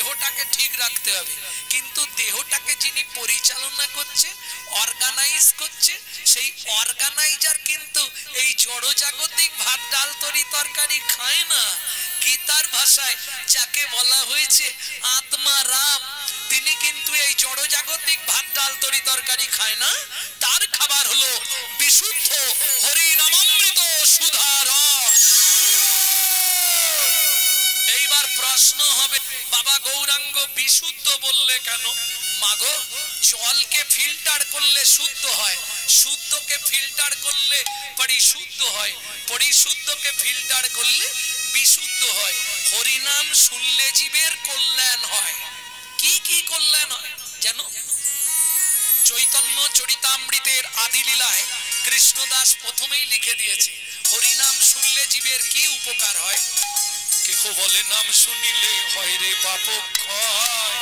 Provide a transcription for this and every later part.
দেহটাকে ঠিক রাখতে হবে, কিন্তু দেহটাকে যিনি পরিচালনা করছে, অর্গানাইজ করছে, সেই অর্গানাইজার কিন্তু এই জড়জাগতিক ভাত ডাল তরি তরকারি খায় না। গীতার ভাষায় যাকে বলা হয়েছে আত্মা রাম, তিনি কিন্তু এই জড়জাগতিক ভাত ডাল তরি তরকারি খায় না। তার খাবার হলো বিশুদ্ধ হরি নামামৃত সুধা রস। এইবার প্রশ্ন হবে, বাবা গৌরাঙ্গ বিশুদ্ধ বললে কেন? মাগো, জলকে ফিল্টার করলে শুদ্ধ হয়, শুদ্ধকে ফিল্টার করলে পরিশুদ্ধ হয়, পরিশুদ্ধকে ফিল্টার করলে বিশুদ্ধ হয়। হরিনাম শুনলে জীবের কল্যাণ হয়। কি কি কল্যাণ হয় জানো? চৈতন্য চরিতামৃতের আদি লীলায় কৃষ্ণদাস প্রথমেই লিখে দিয়েছে, হরিনাম শুনলে জীবের কি উপকার হয়। কেহ বলে নাম শুনিলে হয় রে পাপ ক্ষয়,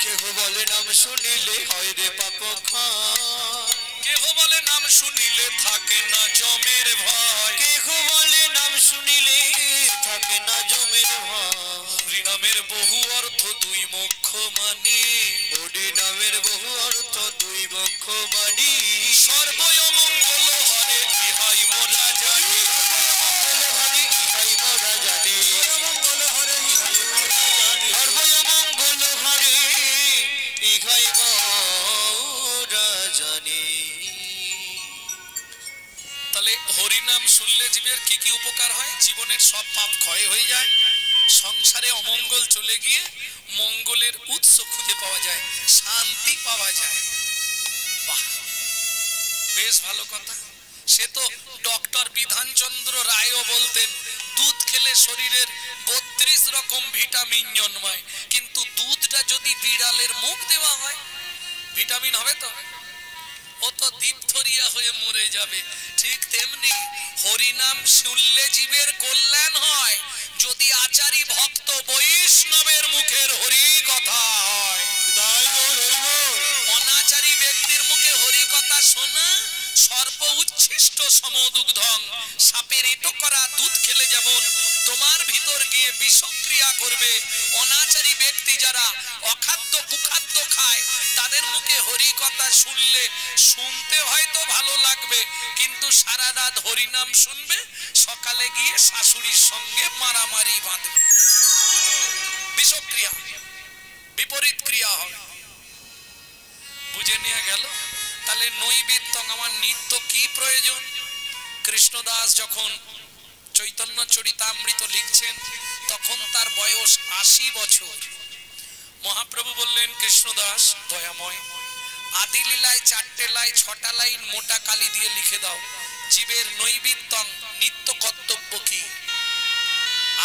কেহ বলে নাম শুনিলে হয় রে পাপ ক্ষয়, কেহ বলে নাম শুনিলে থাকে না জমের ভয়, কেহ বলে নাম শুনিলে থাকে না জমের ভয়। হরিনামের বহু অর্থ দুই মুখ্য মানি, হরিনামের বহু অর্থ দুই মুখ্য মানি। সর্বমঙ্গল হরে ইহাই মোরা জানি, সর্বমঙ্গল হরে ইহাই মোরা জানি, সর্বমঙ্গল হরে ইহাই মোরা জানি, সর্বমঙ্গল হরে ইহাই মোরা জানি। তাহলে হরিনাম শুনলে জীবের কি কি উপকার হয়? জীবনের সব পাপ ক্ষয় হয়ে যায়, সংসারে অমঙ্গল চলে গিয়ে মঙ্গলের উৎস খুঁজে পাওয়া যায়, শান্তি পাওয়া যায়। বাহ, বেশ ভালো কথা। সে তো ডক্টর বিধানচন্দ্র রায়ও বলতেন, দুধ খেলে শরীরের 32 রকম ভিটামিন জন্মায়, কিন্তু দুধটা যদি বিড়ালের মুখ দেওয়া হয় ভিটামিন হবে তো? ও তো দীপথরিয়া হয়ে মরে যাবে। ঠিক তেমনি হরিনাম শুনলে জীবের কল্যাণ হয় যদি আচারী ভক্ত বৈষ্ণবের মুখের হরি কথা হয়। অনাচারী ব্যক্তির মুখে হরি কথা শোনা সর্ব উচ্ছিষ্ট সমদুগ্ধং, সাপের এঁটো করা দুধ খেলে যেমন তোমার ভিতর গিয়ে বিষক্রিয়া করবে, অনাচারী ব্যক্তি যারা অখাদ্য কুখাদ্য খায় তাদের মুখে হরি কথা শুনলে শুনতে হয়তো ভালো লাগবে, কিন্তু সারা রাত হরিনাম শুনবে, সকালে গিয়ে শাশুড়ির সঙ্গে মারামারি বাঁধবে, বিষক্রিয়া, বিপরীত ক্রিয়া হবে। বুঝে নিয়ে গেল? তাহলে নৈবেদ্য আমার নিত্য কি প্রয়োজন? কৃষ্ণদাস যখন চৈতন্য চরিতামৃত লিখছেন তখন তার বয়স 80 বছর। মহাপ্রভু বললেন, কৃষ্ণদাস দয়াময়, আদি লীলায় 4টে লাইন 6টা লাইন মোটা কালি দিয়ে লিখে দাও, জীবের নৈবেদ্যং নিত্য কর্তব্য কি।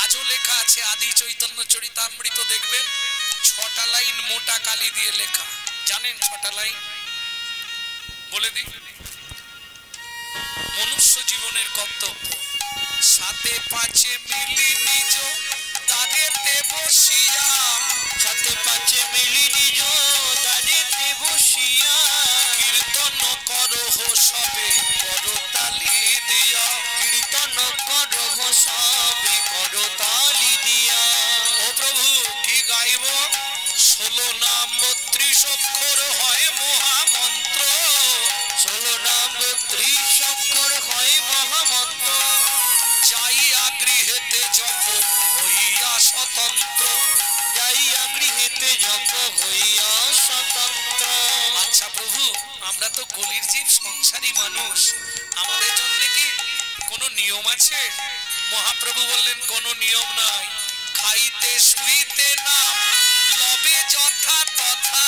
আজও লেখা আছে আদি চৈতন্য চরিতামৃত, দেখবেন 6টা লাইন মোটা কালি দিয়ে লেখা। জানেন 6টা লাইন? বলে দিই। মনুষ্য জীবনের কর্তব্য, সাথে পাঁচে মিলি নিজ দাঁড়েতে বসিয়া, সাথে পাঁচে মিলি নিজ দাঁড়েতে বসিয়া, কীর্তন করহ সবে করতালি দিয়া, কীর্তন করহ সবে করতালি দিয়া। ও প্রভু, কি গাইব? 16 নাম 32 অক্ষর হয় মহামন্ত্র, 16 নাম 32 অক্ষর হয় মহামন্ত্র, যাইয়া গৃহেতে জপ হইয়া স্বতন্ত্র, যাইয়া গৃহেতে জপ হইয়া স্বতন্ত্র। আচ্ছা প্রভু, আমরা তো গলির জীব, সংসারী মানুষ, আমাদের জন্য কি কোনো নিয়ম আছে? মহাপ্রভু বললেন, কোনো নিয়ম নাই। খাইতে শুইতে নাম লবে যথা তথা,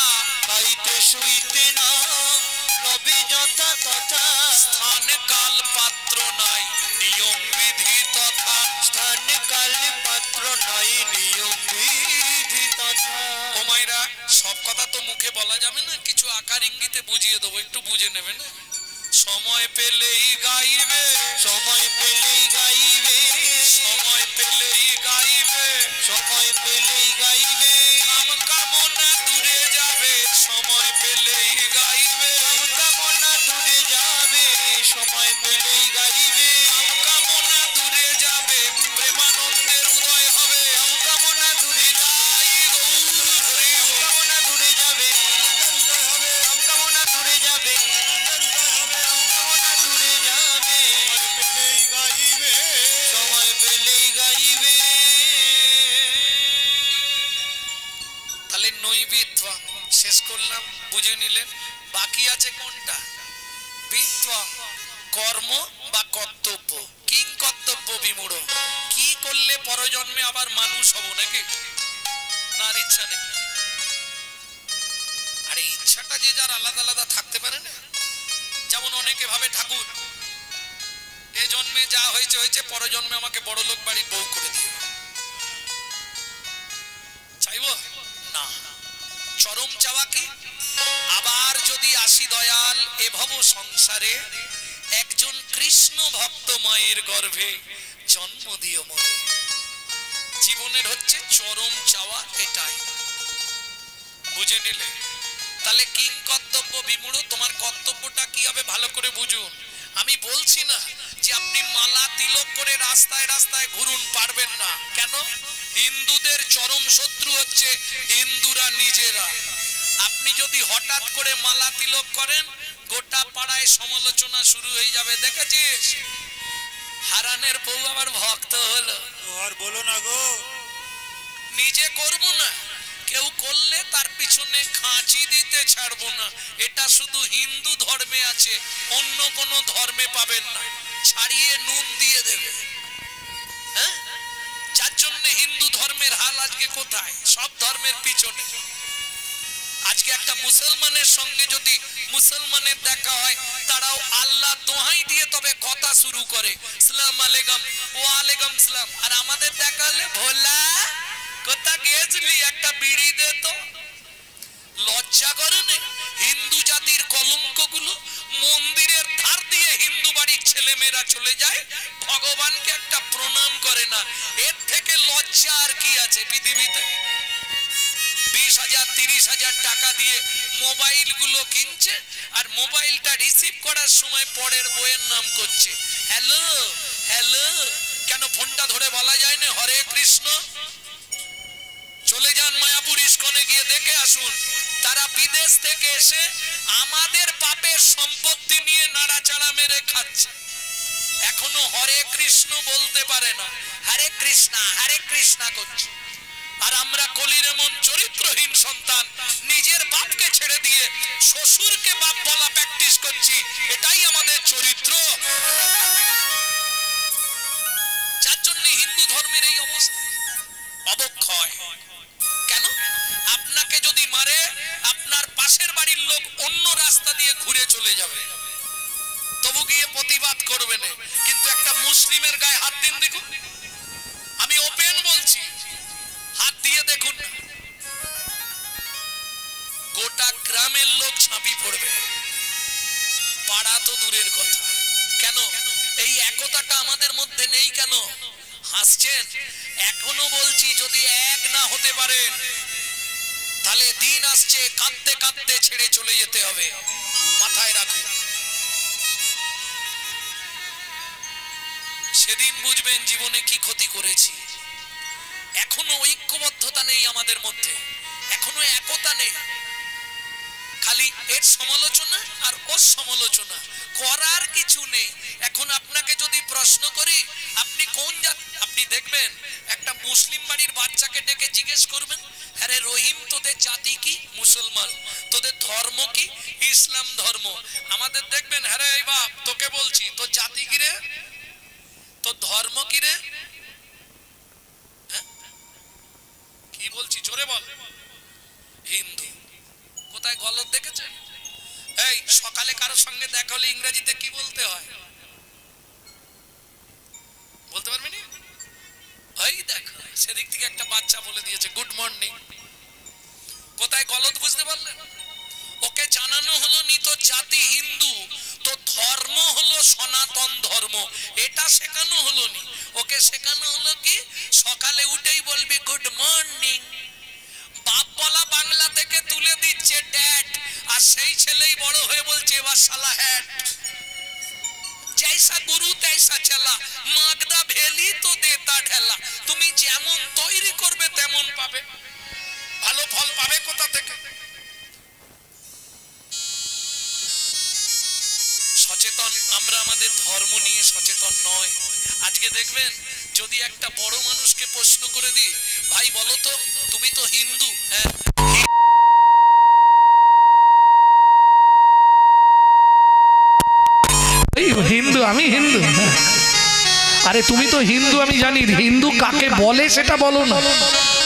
খাইতে শুইতে নাম লবে যথা তথা, স্থান কাল পাত্র নাই নিয়ম বিধি তথা, স্থান কাল পাত্র নাই নিয়ম বিধি তথা। ও মায়েরা, সব কথা তো মুখে বলা যাবে না, কিছু আকার ইঙ্গিতে বুঝিয়ে দেবো, একটু বুঝে নেবে না। সময় পেলেই গাইবে, সময় পেলেই গাইবে, সময় পেলেই গাইবে, সময় পেলেই গাইবে, কাম কামনা দূরে যাবে, সময় পেলেই গাইবে, কাম কামনা দূরে যাবে, সময় পেলেই গাইবে, কাম কামনা দূরে যাবে, প্রেমানন্দের উদয় হবে, কাম কামনা দূরে যাই গৌর বিত্বং শেষ করলাম, বুঝে নিলেন। বাকি আছে কোনটা? বিত্বং কর্ম বা কর্তব্য। কিং কর্তব্য বিমূঢ়, কি করলে পরজন্মে আবার মানুষ হব নাকি? না, ইচ্ছা নেই। আরে ইচ্ছাটা যে যার আলাদা আলাদা থাকতে পারে না। যেমন অনেকে ভাবে ঠাকুর এ জন্মে যা হয়েছে হয়েছে, পরজন্মে আমাকে বড় লোক বাড়ির বউ করে দিও। চাইব না। চরম চাওয়া কি? আবার যদি আসি দয়াল এ ভব সংসারে, একজন কৃষ্ণ ভক্ত মায়ের গর্ভে জন্ম দিও মরে। জীবনের হচ্ছে চরম চাওয়া এটাই, বুঝে নিলে। তাহলে কিং কর্তব্য বিমূঢ়, তোমার কর্তব্যটা কি হবে ভালো করে বুঝুন। আমি বলছি না যে আপনি মালা তিলক করে রাস্তায় রাস্তায় ঘুরুন, পারবেন না। কেন? হিন্দুদের চরম শত্রু হচ্ছে হিন্দুরা নিজেরা। আপনি যদি হঠাৎ করে মালা তিলক করেন, গোটা পাড়ায় সমালোচনা শুরু হয়ে যাবে। দেখেছিস হারানের বউ আবার ভক্ত হলো। আর বলো না গো, নিজে করব না, কেউ করলে তার পিছনে খাঁচি দিতে ছাড়বো না। এটা শুধু হিন্দু ধর্মে আছে, অন্য কোন ধর্মে পাবেন না। ছাড়িয়ে নুন দিয়ে দেবে। হ্যাঁ, যার জন্য হিন্দু ধর্মের হাল আজকে কোথায়? সব ধর্মের পিছনে। আজকে একটা মুসলমানের সঙ্গে যদি মুসলমানের দেখা হয়, তারাও আল্লাহ দোহাই দিয়ে তবে কথা শুরু করে, সালাম আলাইকুম, ওয়া আলাইকুম সালাম। আর আমাদের দেখা হলে ভোলা কোথা গেছলি, একটা বিড়ি দে তো। লজ্জা করে না? হিন্দু জাতির কলঙ্ক গুলো মন্দিরের ধার দিয়ে হিন্দু বাড়ির ছেলে মেয়েরা চলে যায়, ভগবানকে একটা প্রণাম করে না। এর থেকে লজ্জা আর কি আছে পৃথিবীতে? 20,000 30,000 টাকা দিয়ে মোবাইল গুলো কিনছে, আর মোবাইলটা রিসিভ করার সময় পরের বইয়ের নাম করছে হ্যালো হ্যালো। কেন ফোনটা ধরে বলা যায় না হরে কৃষ্ণ? চলে যান মায়াপুর ইস্কনে গিয়ে দেখে আসুন, তারা বিদেশ থেকে এসে আমাদের পাপের সম্পত্তি নিয়ে নাড়াচাড়া মেরে খাচ্ছে। এখনো হরে কৃষ্ণ বলতে পারে না, হরে কৃষ্ণা করছে। আর আমরা কলির এমন চরিত্রহীন সন্তান, নিজের বাপকে ছেড়ে দিয়ে শ্বশুরকে বাপ বলা প্র্যাকটিস করছি। এটাই আমাদের চরিত্র, যার জন্য হিন্দু ধর্মের এই অবস্থা, অবক্ষয়। কেন? আপনাকে যদি মারে, আপনার পাশের বাড়ির লোক অন্য রাস্তা দিয়ে ঘুরে চলে যাবে, তবু গিয়ে প্রতিবাদ করবে না। কিন্তু একটা মুসলিমের গায়ে হাত দিন দেখুন, আমি ওপেন বলছি, হাত দিয়ে দেখুন, গোটা গ্রামের লোক ছাপি পড়বে, পাড়া তো দূরের কথা। কেন? এই একতাটা আমাদের মধ্যে নেই। কেন হাসছেন? এখনো বলছি, যদি এক না হতে পারেন, তাহলে দিন আসছে কাঁদতে কাঁদতে ছেড়ে চলে যেতে হবে। মাথায় রাখুন, সেদিন বুঝবেন জীবনে কি ক্ষতি করেছি। এখনো ঐক্যবদ্ধতা নেই আমাদের মধ্যে, এখনো একতা নেই। খালি এর সমালোচনা আর ওর সমালোচনা, করার কিছু নেই। এখন আপনাকে যদি প্রশ্ন করি, আপনি কোন জাতি? আপনি দেখবেন একটা মুসলিম বাড়ির বাচ্চাকে ডেকে জিজ্ঞেস করবেন, আরে রহিম তোদের জাতি কি? মুসলমান। তোদের ধর্ম কি? ইসলাম ধর্ম। আমাদের দেখবেন, আরে এই বাপ তোকে বলছি, তোর জাতি কি রে? তোর ধর্ম কি রে? কি বলছি জোরে বল। হিন্দু। কোথায় গলত দেখেছেন? এই সকালে কারোর সঙ্গে দেখা হলে ইংরেজিতে কি বলতে হয় বলতে পারবেন? ওই দেখো সেদিক থেকে একটা বাচ্চা বলে দিয়েছে গুড মর্নিং। কোথায় গলত বুঝতে পারলেন? ওকে জানানো হলো নি তো জাতি হিন্দু, তো ধর্ম হলো সনাতন ধর্ম, এটা শেখানো হলো নি। ওকে শেখানো হলো কি, সকালে উঠেই বলবি গুড মর্নিং। বাপ বলা বাংলা থেকে তুলে দিচ্ছে ড্যাড, আর সেই ছেলেই বড় হয়ে বলছে এবার শালা হ্যাট। जैसा गुरु तैसा चला, मागदा भेली तो देता ढेला। তুমি যেমন তৈরি করবে তেমন পাবে। ভালো ফল পাবে কোথা থেকে? সচেতন আমরা আমাদের ধর্ম নিয়ে সচেতন নয়। আজকে দেখবেন যদি একটা বড় মানুষকে প্রশ্ন করে দিই, ভাই বলো তো তুমি তো হিন্দু? হ্যাঁ। আমি হিন্দু। আরে তুমি তো হিন্দু, আমি জানি, হিন্দু কাকে বলে সেটা বলো না।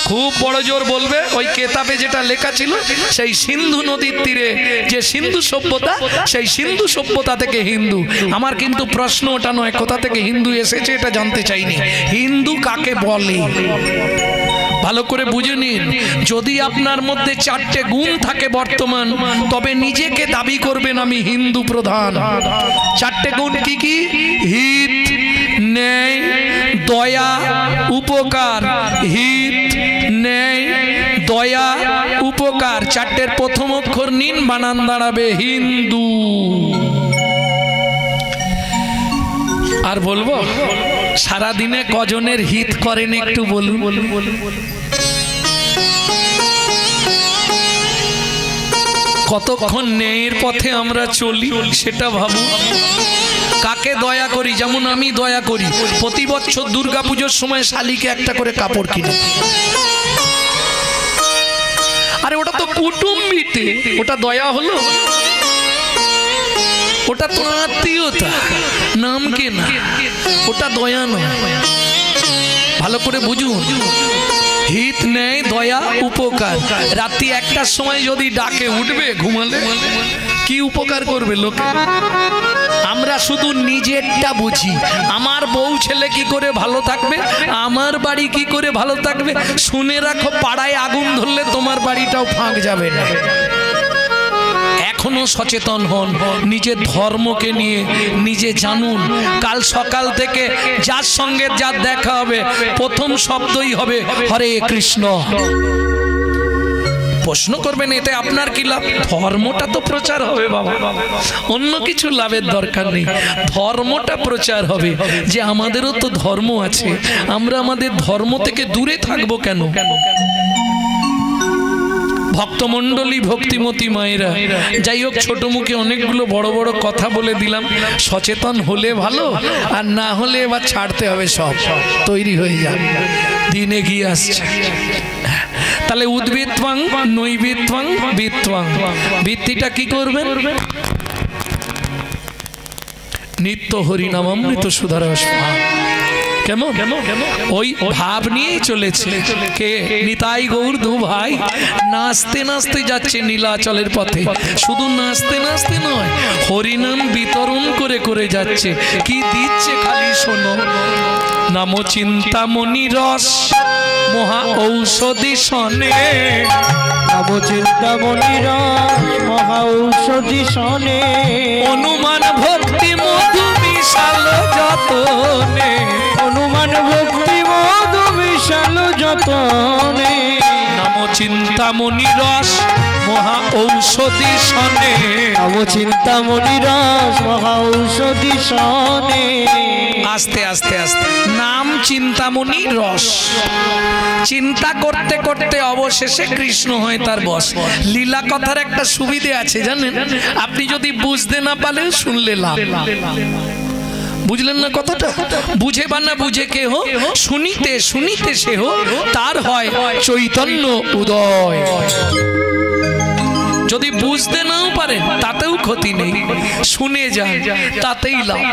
খুব বড় জোর বলবে ওই কেতাবে যেটা লেখা ছিল, সেই সিন্ধু নদীর তীরে যে সিন্ধু সভ্যতা, সেই সিন্ধু সভ্যতা থেকে হিন্দু। আমার কিন্তু প্রশ্ন ওটা নয় কোথা থেকে হিন্দু এসেছে এটা জানতে চাইনি, হিন্দু কাকে বলে ভালো করে বুঝে নিন। যদি আপনার মধ্যে 4টে গুণ থাকে বর্তমান, তবে নিজেকে দাবি করবেন আমি হিন্দু প্রধান। 4টে গুণ কি কি? হিত, ন্যায়, দয়া, উপকার। হিত, ন্যায়, দয়া, উপকার। 4টের প্রথম অক্ষর নিন, বানান দাঁড়াবে হিন্দু। আর বলবো সারাদিনে কজনের হিত করেন একটু বলুন। কতক্ষণ ন্যায়ের পথে আমরা চলি সেটা ভাবুন। কাকে দয়া করি? যেমন আমি দয়া করি, প্রতি বছর দুর্গাপুজোর সময় শালিকে একটা করে কাপড় কিনে। আরে ওটা তো কুটুম্বিতে, ওটা দয়া হলো? ওটা তো আত্মীয়তা, নাম কে না, ওটা দয়া নয়। ভালো করে বুঝুন। হিত, ন্যায়, দয়া, উপকার। রাত্রি 1টার সময় যদি ডাকে উঠবে ঘুমালে, কি উপকার করবে লোকে? আমরা শুধু নিজেরটা বুঝি। আমার বউ ছেলে কি করে ভালো থাকবে, আমার বাড়ি কি করে ভালো থাকবে। শুনে রাখো, পাড়ায় আগুন ধরলে তোমার বাড়িটাও ফাঁক যাবে না। এখনো সচেতন হন, নিজের ধর্মকে নিয়ে নিজে জানুন। কাল সকাল থেকে যার সঙ্গে যার দেখা হবে, প্রথম শব্দই হবে হরে কৃষ্ণ। প্রশ্ন করবেন এতে আপনার কি লাভ? ধর্মটা তো প্রচার হবে বাবা, অন্য কিছু লাভের দরকার নেই। ধর্মটা প্রচার হবে যে আমাদেরও তো ধর্ম আছে, আমরা আমাদের ধর্ম থেকে দূরে থাকবো কেন? ভক্তমণ্ডলী, ভক্তিমতী মায়েরা, যাই হোক ছোট মুখে অনেকগুলো বড় বড় কথা বলে দিলাম। সচেতন হলে ভালো, আর না হলে এবার ছাড়তে হবে, সব তৈরি হয়ে যাবে, দিন এগিয়ে আসছে। তাহলে উদ্ভিত্বাং নৈবিত্বাং বিত্বাং, ভিত্তিটা কি করবেন? নিত্য হরিনামামৃত সুধারস। কেমন ওই ভাব নিয়েই চলেছে। কে? নিতাই গৌর দু ভাই নাচতে নাচতে যাচ্ছে নীলাচলের পথে। শুধু নাচতে নাচতে নয়, হরিনাম বিতরণ করে করে যাচ্ছে। কি দিচ্ছে খালি শোনো। নাম চিন্তামণি রস মহা ঔষধি সনে, নাম চিন্তামণি রস মহা ঔষধি সনে, অনুমান ভক্তি মধু মিশাল যতনে, অনুমান ভক্তি মধু মিশাল যতনে। নাম চিন্তামণি রস মহা ঔষধি সনে, নাম চিন্তামণি রস মহা ঔষধি সনে। আস্তে আস্তে আস্তে নাম চিন্তামণি রস। চিন্তা করতে করতে অবশেষে কৃষ্ণ হয় তার বশ। লীলা কথার একটা সুবিধে আছে জানেন, আপনি যদি বুঝতে না পারেন শুনলে লাভ। বুঝলেন না কথাটা? বুঝে বা না বুঝে কে হো, শুনিতে শুনিতে সে হো, তার হয় চৈতন্য উদয়। যদি বুঝতে নাও পারেন তাতেও ক্ষতি নেই, শুনে যান তাতেই লাভ।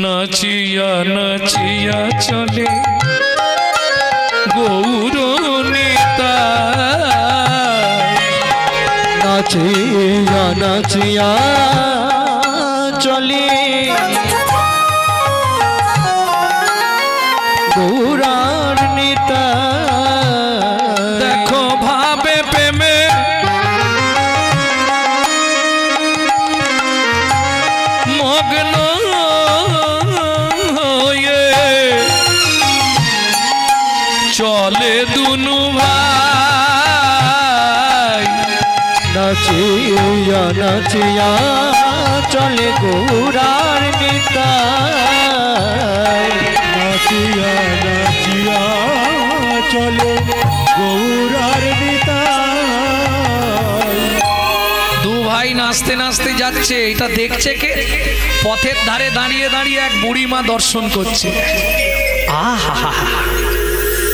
নাচিয়া নাচিয়া চলে গৌর নেতা, নাচিয়া নাচিয়া চলে গৌরার নেতা। দেখো ভাবে প্রেমে মগ্ন হয়ে চলে দুনু ভাই। নাচিয়া নাচিয়া চলে গৌরার নেতা, নাচিয়া নাচিয়া চলে গৌরার নেতা। দু ভাই নাচতে নাচতে যাচ্ছে, এটা দেখছে কে? পথের ধারে দাঁড়িয়ে দাঁড়িয়ে এক বুড়িমা দর্শন করছে। আহা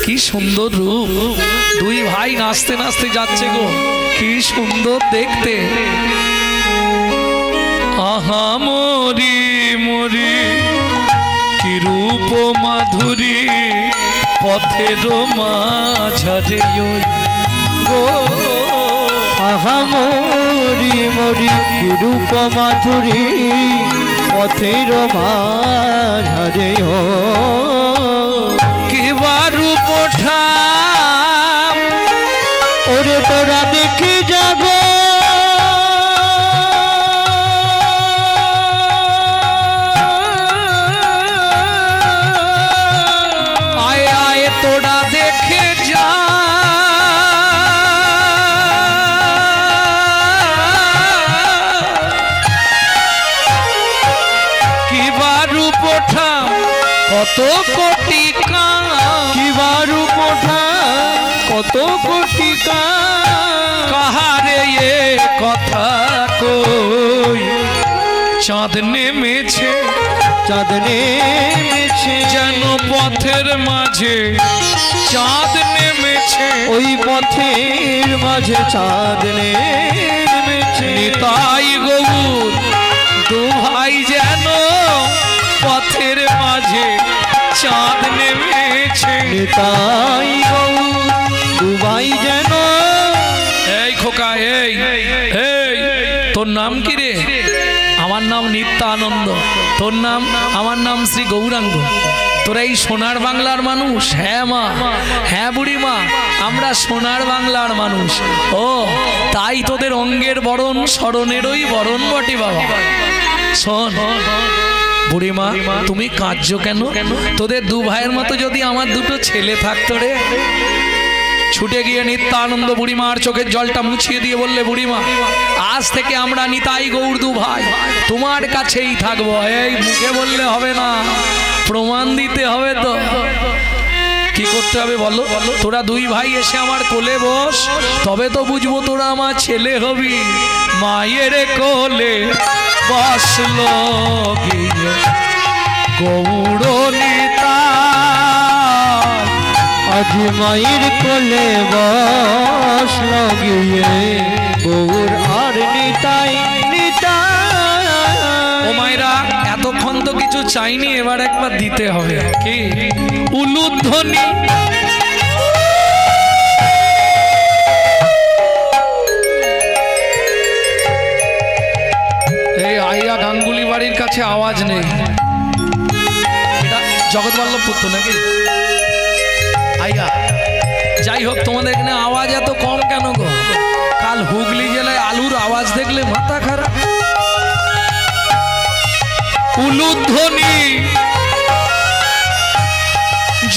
কি সুন্দর রূপ, দুই ভাই নাচতে নাচতে যাচ্ছে গো, কি সুন্দর দেখতে। আহা মরি মরি কি রূপ মাধুরী পথের মাঝারে ওই গো আহা মরি মরি কি রূপ মাধুরী পথের মাঝারে ও কিবা রূপ ঠাম ওরে তোরা দেখে যাবে আয় আয় তোরা দেখে যা কিবা রূপ ঠাম কত কোটি কাম কিবা রূপ কত কোটি কাহারে এ কথা কই চাঁদ নেমেছে চাঁদ নেমেছে যেন পথের মাঝে চাঁদ নেমেছে ওই পথের মাঝে চাঁদ নেমেছে নিতাই গৌর দু ভাই যেন পথের মাঝে চাঁদ নেমেছে নিতাই গৌর দুবাই যেন এই খোকা এই এই তোর নাম কি রে? আমার নাম নিত্যানন্দ। তোর নাম? আমার নাম শ্রী গৌরাঙ্গ। তোরা এই সোনার বাংলার মানুষ? হ্যাঁ মা, হ্যাঁ বুড়ি মা, আমরা সোনার বাংলার মানুষ। ও তাই তোদের অঙ্গের বরণ স্মরণেরই বরণ বটে বাবা। শোন বুড়িমা, তুমি কাঁদছো কেন? তোদের দু ভাইয়ের মতো যদি আমার দুটো ছেলে থাকতো রে। ছুটে গিয়ে নিত্যানন্দ বুড়িমার চোখের জলটা মুছিয়ে দিয়ে বললে, বুড়িমা আজ থেকে আমরা নিতাই গৌর দু ভাই তোমার কাছেই থাকবো। এই মুখে বললে হবে না, প্রমাণ দিতে হবে। তো কি করতে হবে বলো? তোরা দুই ভাই এসে আমার কোলে বস, তবে তো বুঝবো তোরা আমার ছেলে হবি। মায়ের কোলে বসলো গিয়ে গৌর নিতাই, আজ মায়ের কোলে বসলো গিয়ে গৌর আর নিতাই নিতাই। ও মায়েরা, এতক্ষণ তো কিছু চাইনি, এবার একবার দিতে হবে। কি উলুধ্বনি? এই আইয়া গাঙ্গুলি বাড়ির কাছে আওয়াজ নেই, এটা জগৎবল্লভপুর তো নাকি? আইয়া যাই হোক, তোমাদের এখানে আওয়াজ এত কম কেন গো? কাল হুগলি জেলায় আলুর আওয়াজ দেখলে মাথা খারাপ। উলুধ্বনি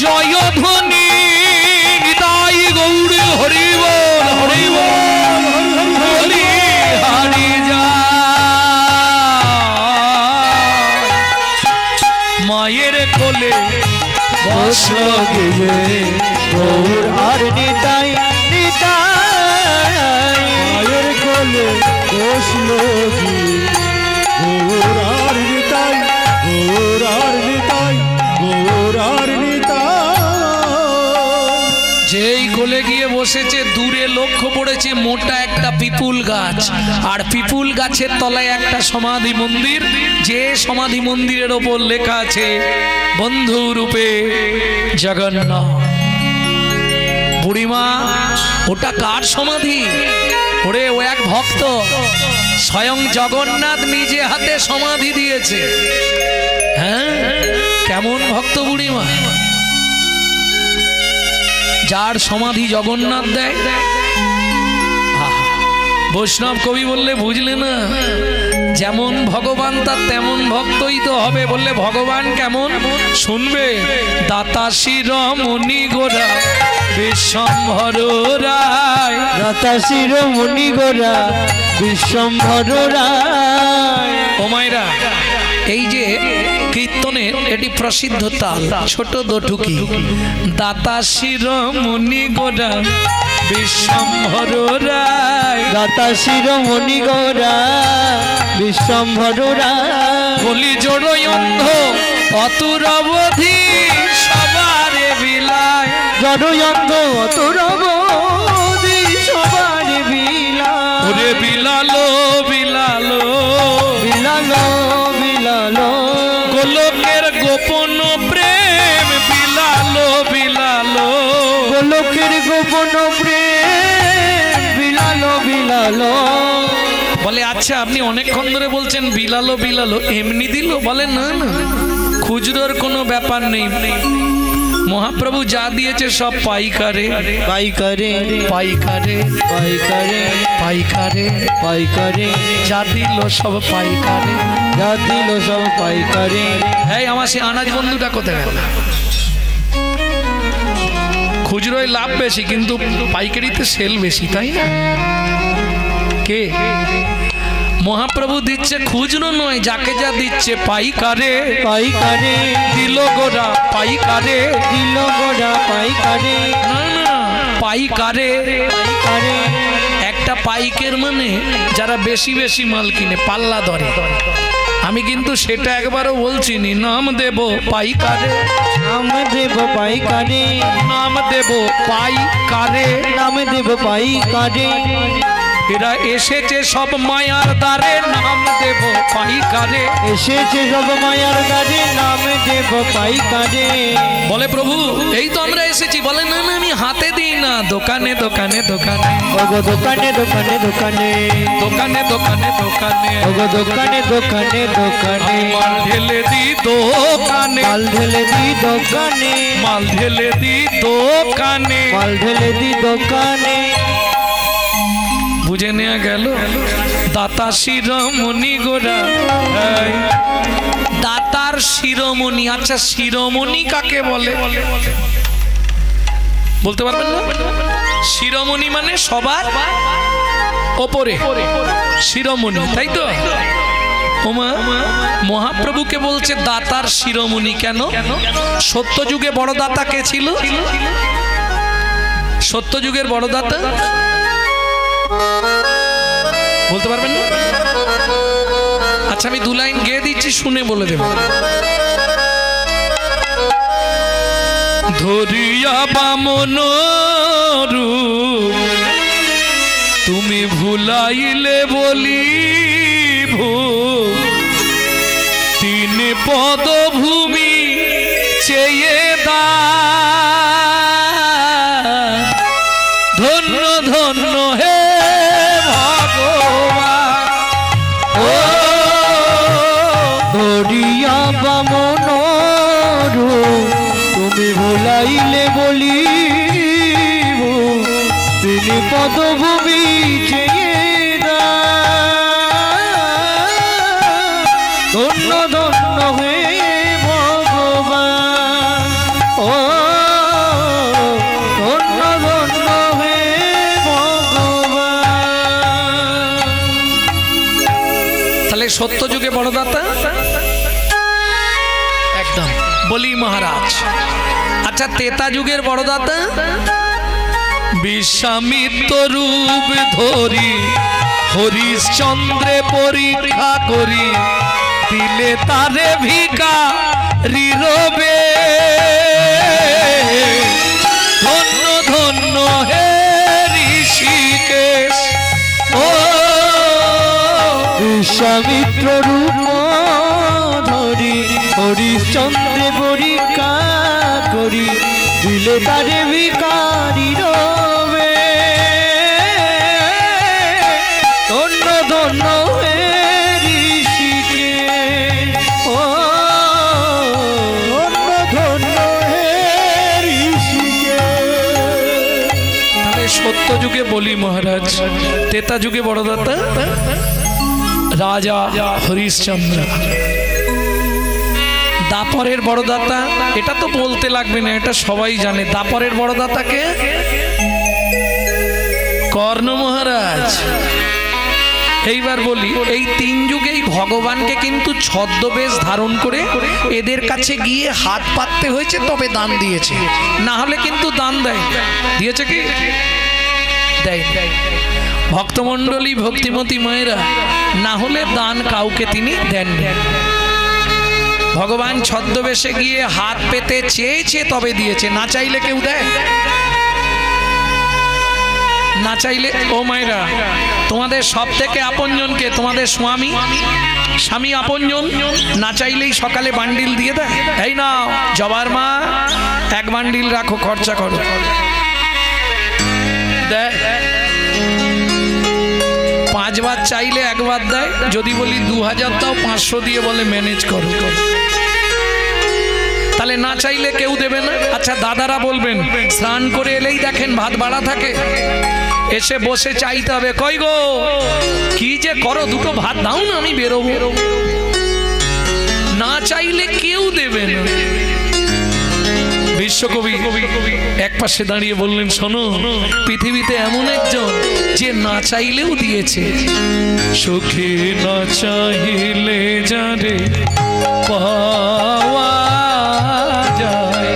জয়ধ্বনি নিতাই গৌর হরি বল হরি বল হরি হরি যায়। মায়ের কোলে বসলো গিয়ে গৌর আর নিতাই নিতাই। মায়ের কোলে বসলো গিয়ে গৌর আর নিতাই গৌর আর নিতাই গৌর আর নিতাই। যেই কোলে গিয়ে বসেছে, দূরে লক্ষ্য পড়েছে মোটা একটা পিপুল গাছ, আর পিপুল গাছের তলায় একটা সমাধি মন্দির, যে সমাধি মন্দিরের ওপর লেখা আছে বন্ধু রূপে জগন্নাথ। বুড়িমা, ওটা কার সমাধি? ওরে ও এক ভক্ত, স্বয়ং জগন্নাথ নিজে হাতে সমাধি দিয়েছে। হ্যাঁ, কেমন ভক্ত বুড়িমা? যার সমাধি জগন্নাথ দেয়। বৈষ্ণব কবি বললে বুঝলে না, যেমন ভগবান তার তেমন ভক্তই তো হবে। বললে ভগবান কেমন শুনবে? দাতা শিরোমণি গোরা বিশ্বম্ভর রায়, দাতা শিরোমণি গোরা বিশ্বম্ভর রায়। ও মায়েরা, এই যে কীর্তনের এটি প্রসিদ্ধ তাল, ছোট দোটুকি। দাতা শিরোমণি গোরা বিশ্বম্ভর রায়, দাতা শিরোমণি গোরা বিশ্বম্ভর রায়। বলি জড়ই অন্ধ অতুর অবধি সবারে বিলায়, জড়ই অন্ধ অতুর অবধি সবারে বিলায়। ওরে বিলালো বিলালো বিলালো আচ্ছা আপনি অনেকক্ষণ ধরে বলছেন বিলালো বিলালো, এমনি দিল? বলে না না, খুচরোর কোনো ব্যাপার নেই। মহাপ্রভু যা দিয়েছে সব পাইকারে পাইকারে পাইকারে পাইকারে পাইকারে পাইকারে যা দিল সব পাইকারে। যা দিল সব পাইকারে। হ্যাঁ, আমার সে আনাজ বন্ধুটা কোথায় গেল? খুচরোয় লাভ বেশি কিন্তু পাইকারিতে সেল বেশি, তাই না? কে? মহাপ্রভু দিচ্ছে খুচরো নয়, যাকে যা দিচ্ছে পাইকারে পাইকারে দিল গোরা পাইকারে। দিল গোড়া পাইকারে। না না, পাইকারে। পাইকারে একটা পাইকের মানে যারা বেশি বেশি মাল কিনে পাল্লা ধরে। আমি কিন্তু সেটা একবারও বলছি নি। নাম দেব পাইকারে, নাম দেব পাইকারে। নাম দেব পাইকারে। নাম দেব পাইকারে। এরা এসেছে সব মায়ার দ্বারে, নাম দেব পাইকারে। এসেছে সব মায়ার দ্বারে, নাম দেব পাইকারে। বলে প্রভু এই তো আমরা এসেছি। বলে না না, আমি হাতে দিই না, দোকানে দোকানে দোকানে। ওগো দোকানে দোকানে দোকানে। দোকানে দোকানে দোকানে। ওগো দোকানে দোকানে দোকানে। মাল ঢেলে দি দোকানে, মাল ঢেলে দি দোকানে। মাল ঢেলে দি দোকানে। মাল ঢেলে দি দোকানে। বুঝে নেওয়া গেল? দাতা শিরোমণি গোরা, এই, দাতার শিরোমণি। আচ্ছা শিরোমণি কাকে বলে বলতে পারবেন না? শিরোমণি মানে সবার ওপরে শিরোমণি, তাই তো? ওমা, মহাপ্রভুকে বলছে দাতার শিরোমণি কেন? সত্যযুগে বড় দাতা কে ছিল? সত্যযুগের বড় দাতা বলতে পারবেন না? আচ্ছা আমি দু লাইন গেয়ে দিচ্ছি, শুনে বলে দেব। ধরিয়া বামন রূপ তুমি ভুলাইলে বলি তিন পদভূমি চেয়ে দা। ধন্য ধন্য হে ভগবান। ও ধরিয়া বামন রূপ তুমি ভুলাইলে বলি তিনি পদভূমি চেয়ে দা। ধন্য ধন্য হে ভগবান। ও ধন্য ধন্য হে ভগবান। তাহলে সত্য যুগে বড় দাতা একদম বলি মহারাজ। আচ্ছা ত্রেতা যুগের বড় দাতা বিশ্বামিত্র রূপ ধরি হরিশ্চন্দ্রে পরীক্ষা করি দিলে তারে ভিখারি রবে। ধন্য ধন্য হে ঋষিকেশ। ও বিশ্বামিত্র রূপ ধরি হরিশ্চন্দ্রে পরীক্ষা করি দিলে তারে ভিখারি রবে। ধন্য ধন্য হে ঋষিকেশ। ও ধন্য ধন্য হে ঋষিকেশ। তাহলে সত্য যুগে বলি মহারাজ, ত্রেতা যুগে বড় দাতা রাজা হরিশ্চন্দ্র। দাপরের বড় দাতা এটা তো বলতে লাগবে না, এটা সবাই জানে। দাপরের বড় দাতাকে কর্ণ মহারাজ। এইবার বলি এই তিন যুগেই ভগবানকে কিন্তু ছদ্মবেশ ধারণ করে এদের কাছে গিয়ে হাত পাততে হয়েছে, তবে দান দিয়েছে। না হলে কিন্তু দান দেয়। দিয়েছে কি? দেয়। ভক্তমণ্ডলী ভক্তিমতী মায়েরা, না হলে দান কাউকে তিনি দেননি। ভগবান ছদ্মবেশে গিয়ে হাত পেতে চেয়েছে তবে দিয়েছে, না চাইলে কেউ দেয়? না চাইলে ও মায়েরা, তোমাদের সব থেকে আপনজনকে তোমাদের স্বামী স্বামী আপনজন, না চাইলেই সকালে বান্ডিল দিয়ে দেয়। এই নাও জবার মা, এক বান্ডিল রাখো, খরচা করো। দেয়? 5 5 বার চাইলে 1 বার দেয়, যদি বলি 2000 দাও 500 দিয়ে বলে ম্যানেজ করো। তাহলে না চাইলে কেউ দেবে না। আচ্ছা দাদারা বলবেন স্নান করে এলেই দেখেন ভাত বাড়া থাকে, এসে বসে চাইতে হবে, কই গো কি যে করো, দুটো ভাত দাও না আমি বেরোবো। না চাইলে কেউ দেবে না। বিশ্বকবি এক পাশে দাঁড়িয়ে বললেন, শোনো পৃথিবীতে এমন একজন যে না চাইলেও দিয়েছে। সুখে না চাইলে যারে পাওয়া যায়,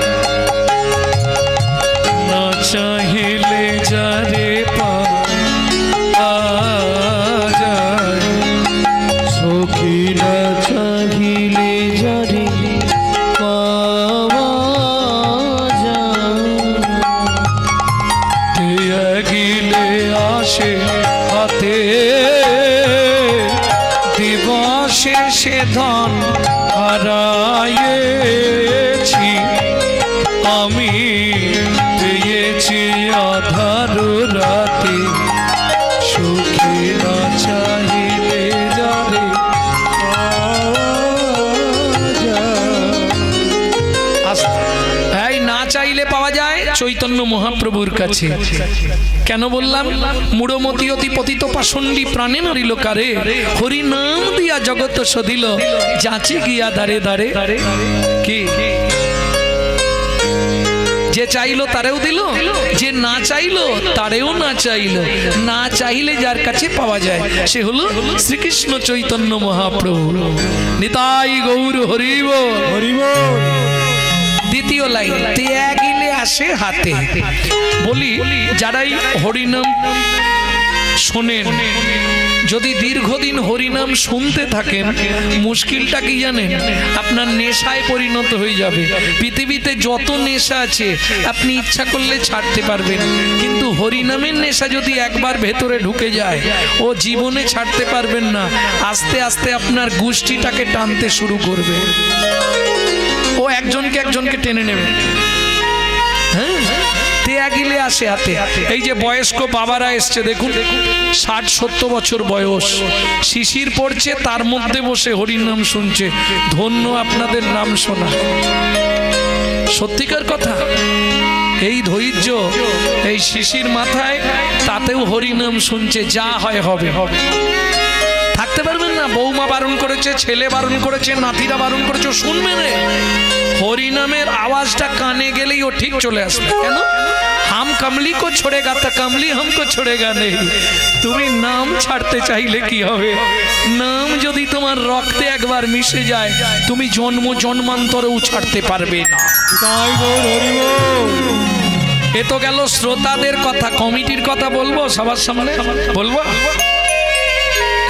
না চাইলে যারে পাওয়া যায়, সুখী না চাহিলে যারে পাওয়া যায়, গিলে আসে হাতে দিবসে সে ধন হারায়েছি, আমি পেয়েছি আধার রাতে, সুখী না চাহিলে যারে এই না চাইলে পাওয়া যায় চৈতন্য মহাপ্রভুর কাছে। কেন বললাম? মূঢ়মতি অতি পতিত পাষণ্ডী প্রাণে নরিল কারে, হরি নাম দিয়া জগৎ সদিল, যাচি গিয়া দাঁড়ে দাঁড়ে। কি যে চাইলো তারেও দিল, যে না চাইলো তারেও না চাইলো। না চাইলে যার কাছে পাওয়া যায় সে হলো শ্রীকৃষ্ণ চৈতন্য মহাপ্রভু। নিতাই গৌর হরি বল, হরি বল। দ্বিতীয় লাইন, ত্যাগিলে আসে হাতে। বলি যারাই হরিনাম শোনেন, যদি দীর্ঘদিন হরিনাম শুনতে থাকেন, মুশকিলটা কি জানেন? আপনার নেশায় পরিণত হয়ে যাবে। পৃথিবীতে যত নেশা আছে আপনি ইচ্ছা করলে ছাড়তে পারবেন, কিন্তু হরিনামের নেশা যদি একবার ভেতরে ঢুকে যায় ও জীবনে ছাড়তে পারবেন না। আস্তে আস্তে আপনার গোষ্ঠীটাকে টানতে শুরু করবে, ও একজনকে একজনকে টেনে নেবে। হ্যাঁ, ত্যাগিলে আসে হাতে। এই যে বয়স্ক বাবারা এসছে দেখুন, 60-70 বছর বয়স, শিশির পড়ছে, তার মধ্যে বসে হরির নাম শুনছে। ধন্য আপনাদের নাম শোনা, সত্যিকার কথা। এই ধৈর্য এই শিশির মাথায়, তাতেও হরিনাম শুনছে, যা হয় হবে। থাকতে পারবেন না? বৌমা বারণ করেছে, ছেলে বারণ করেছে, নাতিরা বারণ করেছে, শুনবে না। হরিনামের আওয়াজটা কানে গেলেই ও ঠিক চলে আসবে। কেন? হাম কমলি কো ছোড়েগা তা কমলি হামকো ছোড়েগা নেই। তুমি নাম ছাড়তে চাইলে কি হবে? নাম যদি তোমার রক্তে একবার মিশে যায়, তুমি জন্ম জন্মান্তরেও ছাড়তে পারবে না। তাই গৌর হরি বল। এ তো গেল শ্রোতাদের কথা। কমিটির কথা বলবো সবার সামনে, বলবো।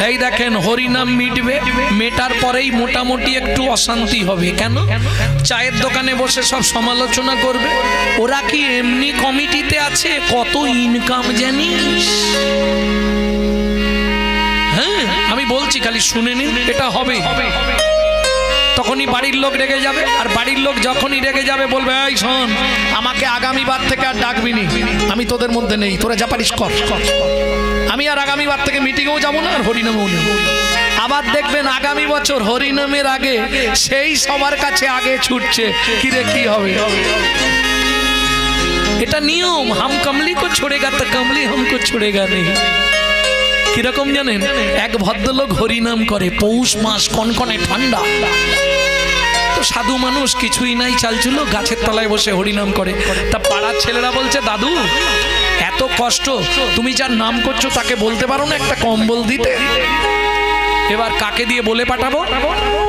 এই দেখেন, হরিনাম মিটবে, মেটার পরেই মোটামুটি একটু অশান্তি হবে। কেন? চায়ের দোকানে বসে সব সমালোচনা করবে, ওরা কি এমনি কমিটিতে আছে, কত ইনকাম জানিস? হ্যাঁ, আমি বলছি, খালি শুনে নিন, এটা হবে। তখনই বাড়ির লোক রেগে যাবে, আর বাড়ির লোক যখনই রেগে যাবে বলবে, এই শোন, আমাকে আগামীবার থেকে আর ডাকবি নি, আমি তোদের মধ্যে নেই, তোরা যা পারিস কর। আমি আর আগামীবার থেকে মিটিংয়েও যাবো না, আর হরিনামেও নেব। আবার দেখবেন আগামী বছর হরিনামের আগে সেই সবার কাছে আগে ছুটছে, কিরে কি হবে? এটা নিয়ম। হাম কমলি কো ছোড়েগা তো কমলি হামকো ছোড়েগা নেই। কিরকম জানেন? এক ভদ্রলোক হরিনাম করে, পৌষ মাস, কনকনে ঠান্ডা। তো সাধু মানুষ, কিছুই নাই, চালছিল, গাছের তলায় বসে হরিনাম করে। তা পাড়ার ছেলেরা বলছে, দাদু এত কষ্ট, তুমি যার নাম করছো তাকে বলতে পারো না একটা কম্বল দিতে? এবার কাকে দিয়ে বলে পাঠাবো?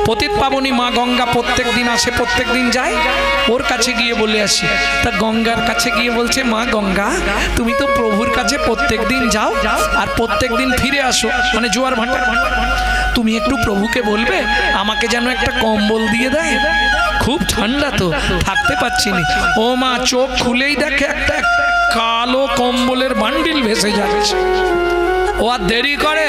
পতিত পাবনী মা গঙ্গা প্রত্যেক দিন আসে, প্রত্যেক দিন যায়, ওর কাছে গিয়ে বলে আসি। তা গঙ্গার কাছে গিয়ে বলছে, মা গঙ্গা, তুমি তো প্রভুর কাছে প্রত্যেক দিন যাও আর প্রত্যেক দিন ফিরে আসো, মানে জোয়ার ভাটা, তুমি একটু প্রভুকে বলবে আমাকে যেন একটা কম্বল দিয়ে দেয়, খুব ঠান্ডা তো, থাকতে পারছি না। ও মা চোখ খুলেই দেখে একটা কালো কম্বলের বান্ডিল ভেসে যাচ্ছে। ও আর দেরি করে,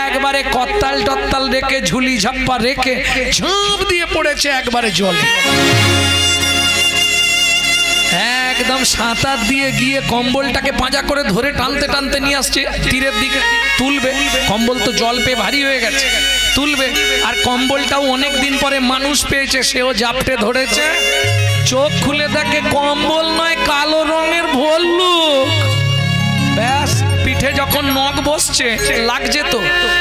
একবারে কত্তাল টত্তাল রেখে, ঝুলি ঝাপ্পা রেখে ঝাঁপ দিয়ে পড়েছে একবারে জলে। একদম সাঁতার দিয়ে গিয়ে কম্বলটাকে পাঁজা করে ধরে টানতে টানতে নিয়ে আসছে তীরের দিকে, তুলবে। কম্বল তো জল পেয়ে ভারী হয়ে গেছে, তুলবে। আর কম্বলটাও অনেক দিন পরে মানুষ পেয়েছে, সেও জাপটে ধরেছে। চোখ খুলে দেখে কম্বল নয়, কালো রঙের ভল্লুক। ব্যাস, পিঠে যখন নখ বসছে লাগছে তো,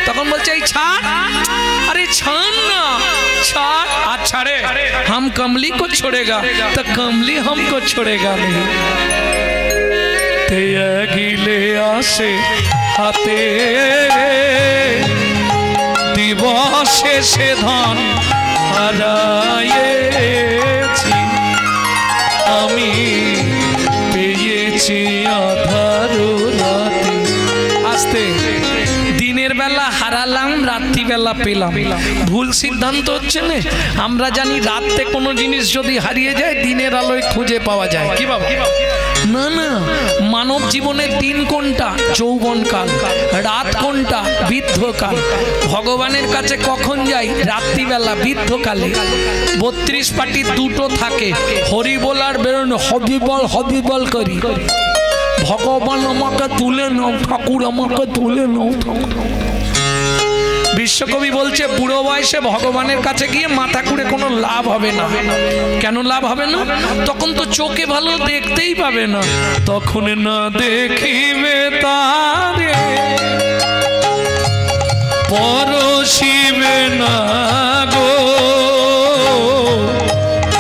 তখন বলছে এই ছাড়, अरे छान ना, छाड़। अच्छा रे, हम कमली को छोड़ेगा तो कमली हमको छोड़ेगा नहीं। ते गिले आसे हाथे दिवसे से धन हाराएছি আমি, পেয়েছি আধার রাতে। আস্তে, দিনের বেলা হারালাম, রাত্রিবেলা পেলাম। ভুল সিদ্ধান্ত হচ্ছে না। আমরা জানি রাতে কোনো জিনিস যদি হারিয়ে যায় দিনের আলোয় খুঁজে পাওয়া যায়। কি বাবা? না না, মানব জীবনের দিন কোনটা? যৌবনকাল। রাত কোনটা? বৃদ্ধকাল। ভগবানের কাছে কখন যাই? রাত্রিবেলা, বৃদ্ধকালে। 32 পাটি দুটো থাকে, হরি বল আর বেরোনো, হবি বল করি। ভগবান আমাকে তুলে নাও, ঠাকুর আমাকে তুলে নাও। বিশ্বকবি বলছে বুড়ো বয়সে ভগবানের কাছে গিয়ে মাথা কুড়ে কোনো লাভ হবে না। কেন লাভ হবে না? তখন তো চোখে ভালো দেখতেই পাবে না। তখন না দেখিবে তারে, পরশিবে না গো,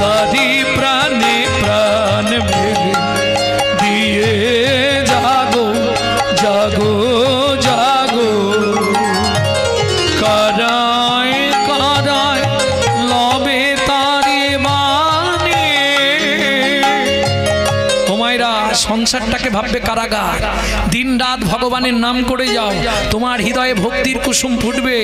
তারি প্রাণে প্রাণ মেলে দিয়ে জাগো জাগো জাগো। কারায় কারায় লবে তারে মানে। তোমায়রা সংসারটাকে ভাববে কারাগার। দিন রাত ভগবানের নাম করে যাও, তোমার হৃদয়ে ভক্তির কুসুম ফুটবে।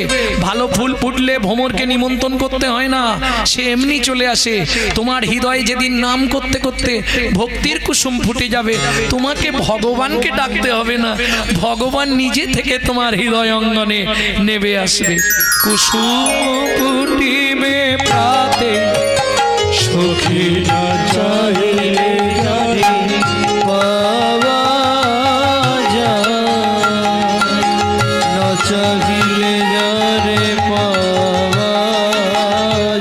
ভালো ফুল ফুটলে ভ্রমরকে নিমন্ত্রণ করতে হয় না, সে এমনি চলে আসে। তোমার হৃদয়ে যেদিন নাম করতে করতে ভক্তির কুসুম ফুটে যাবে, তোমাকে ভগবানকে ডাকতে হবে না, ভগবান নিজে থেকে তোমার হৃদয় অঙ্গনে নেবে আসবে। কুসুম ফুটিবে প্রাতে, সখী না চাইলে জানি পাওয়া যায়, না চাইলে যারে পাওয়া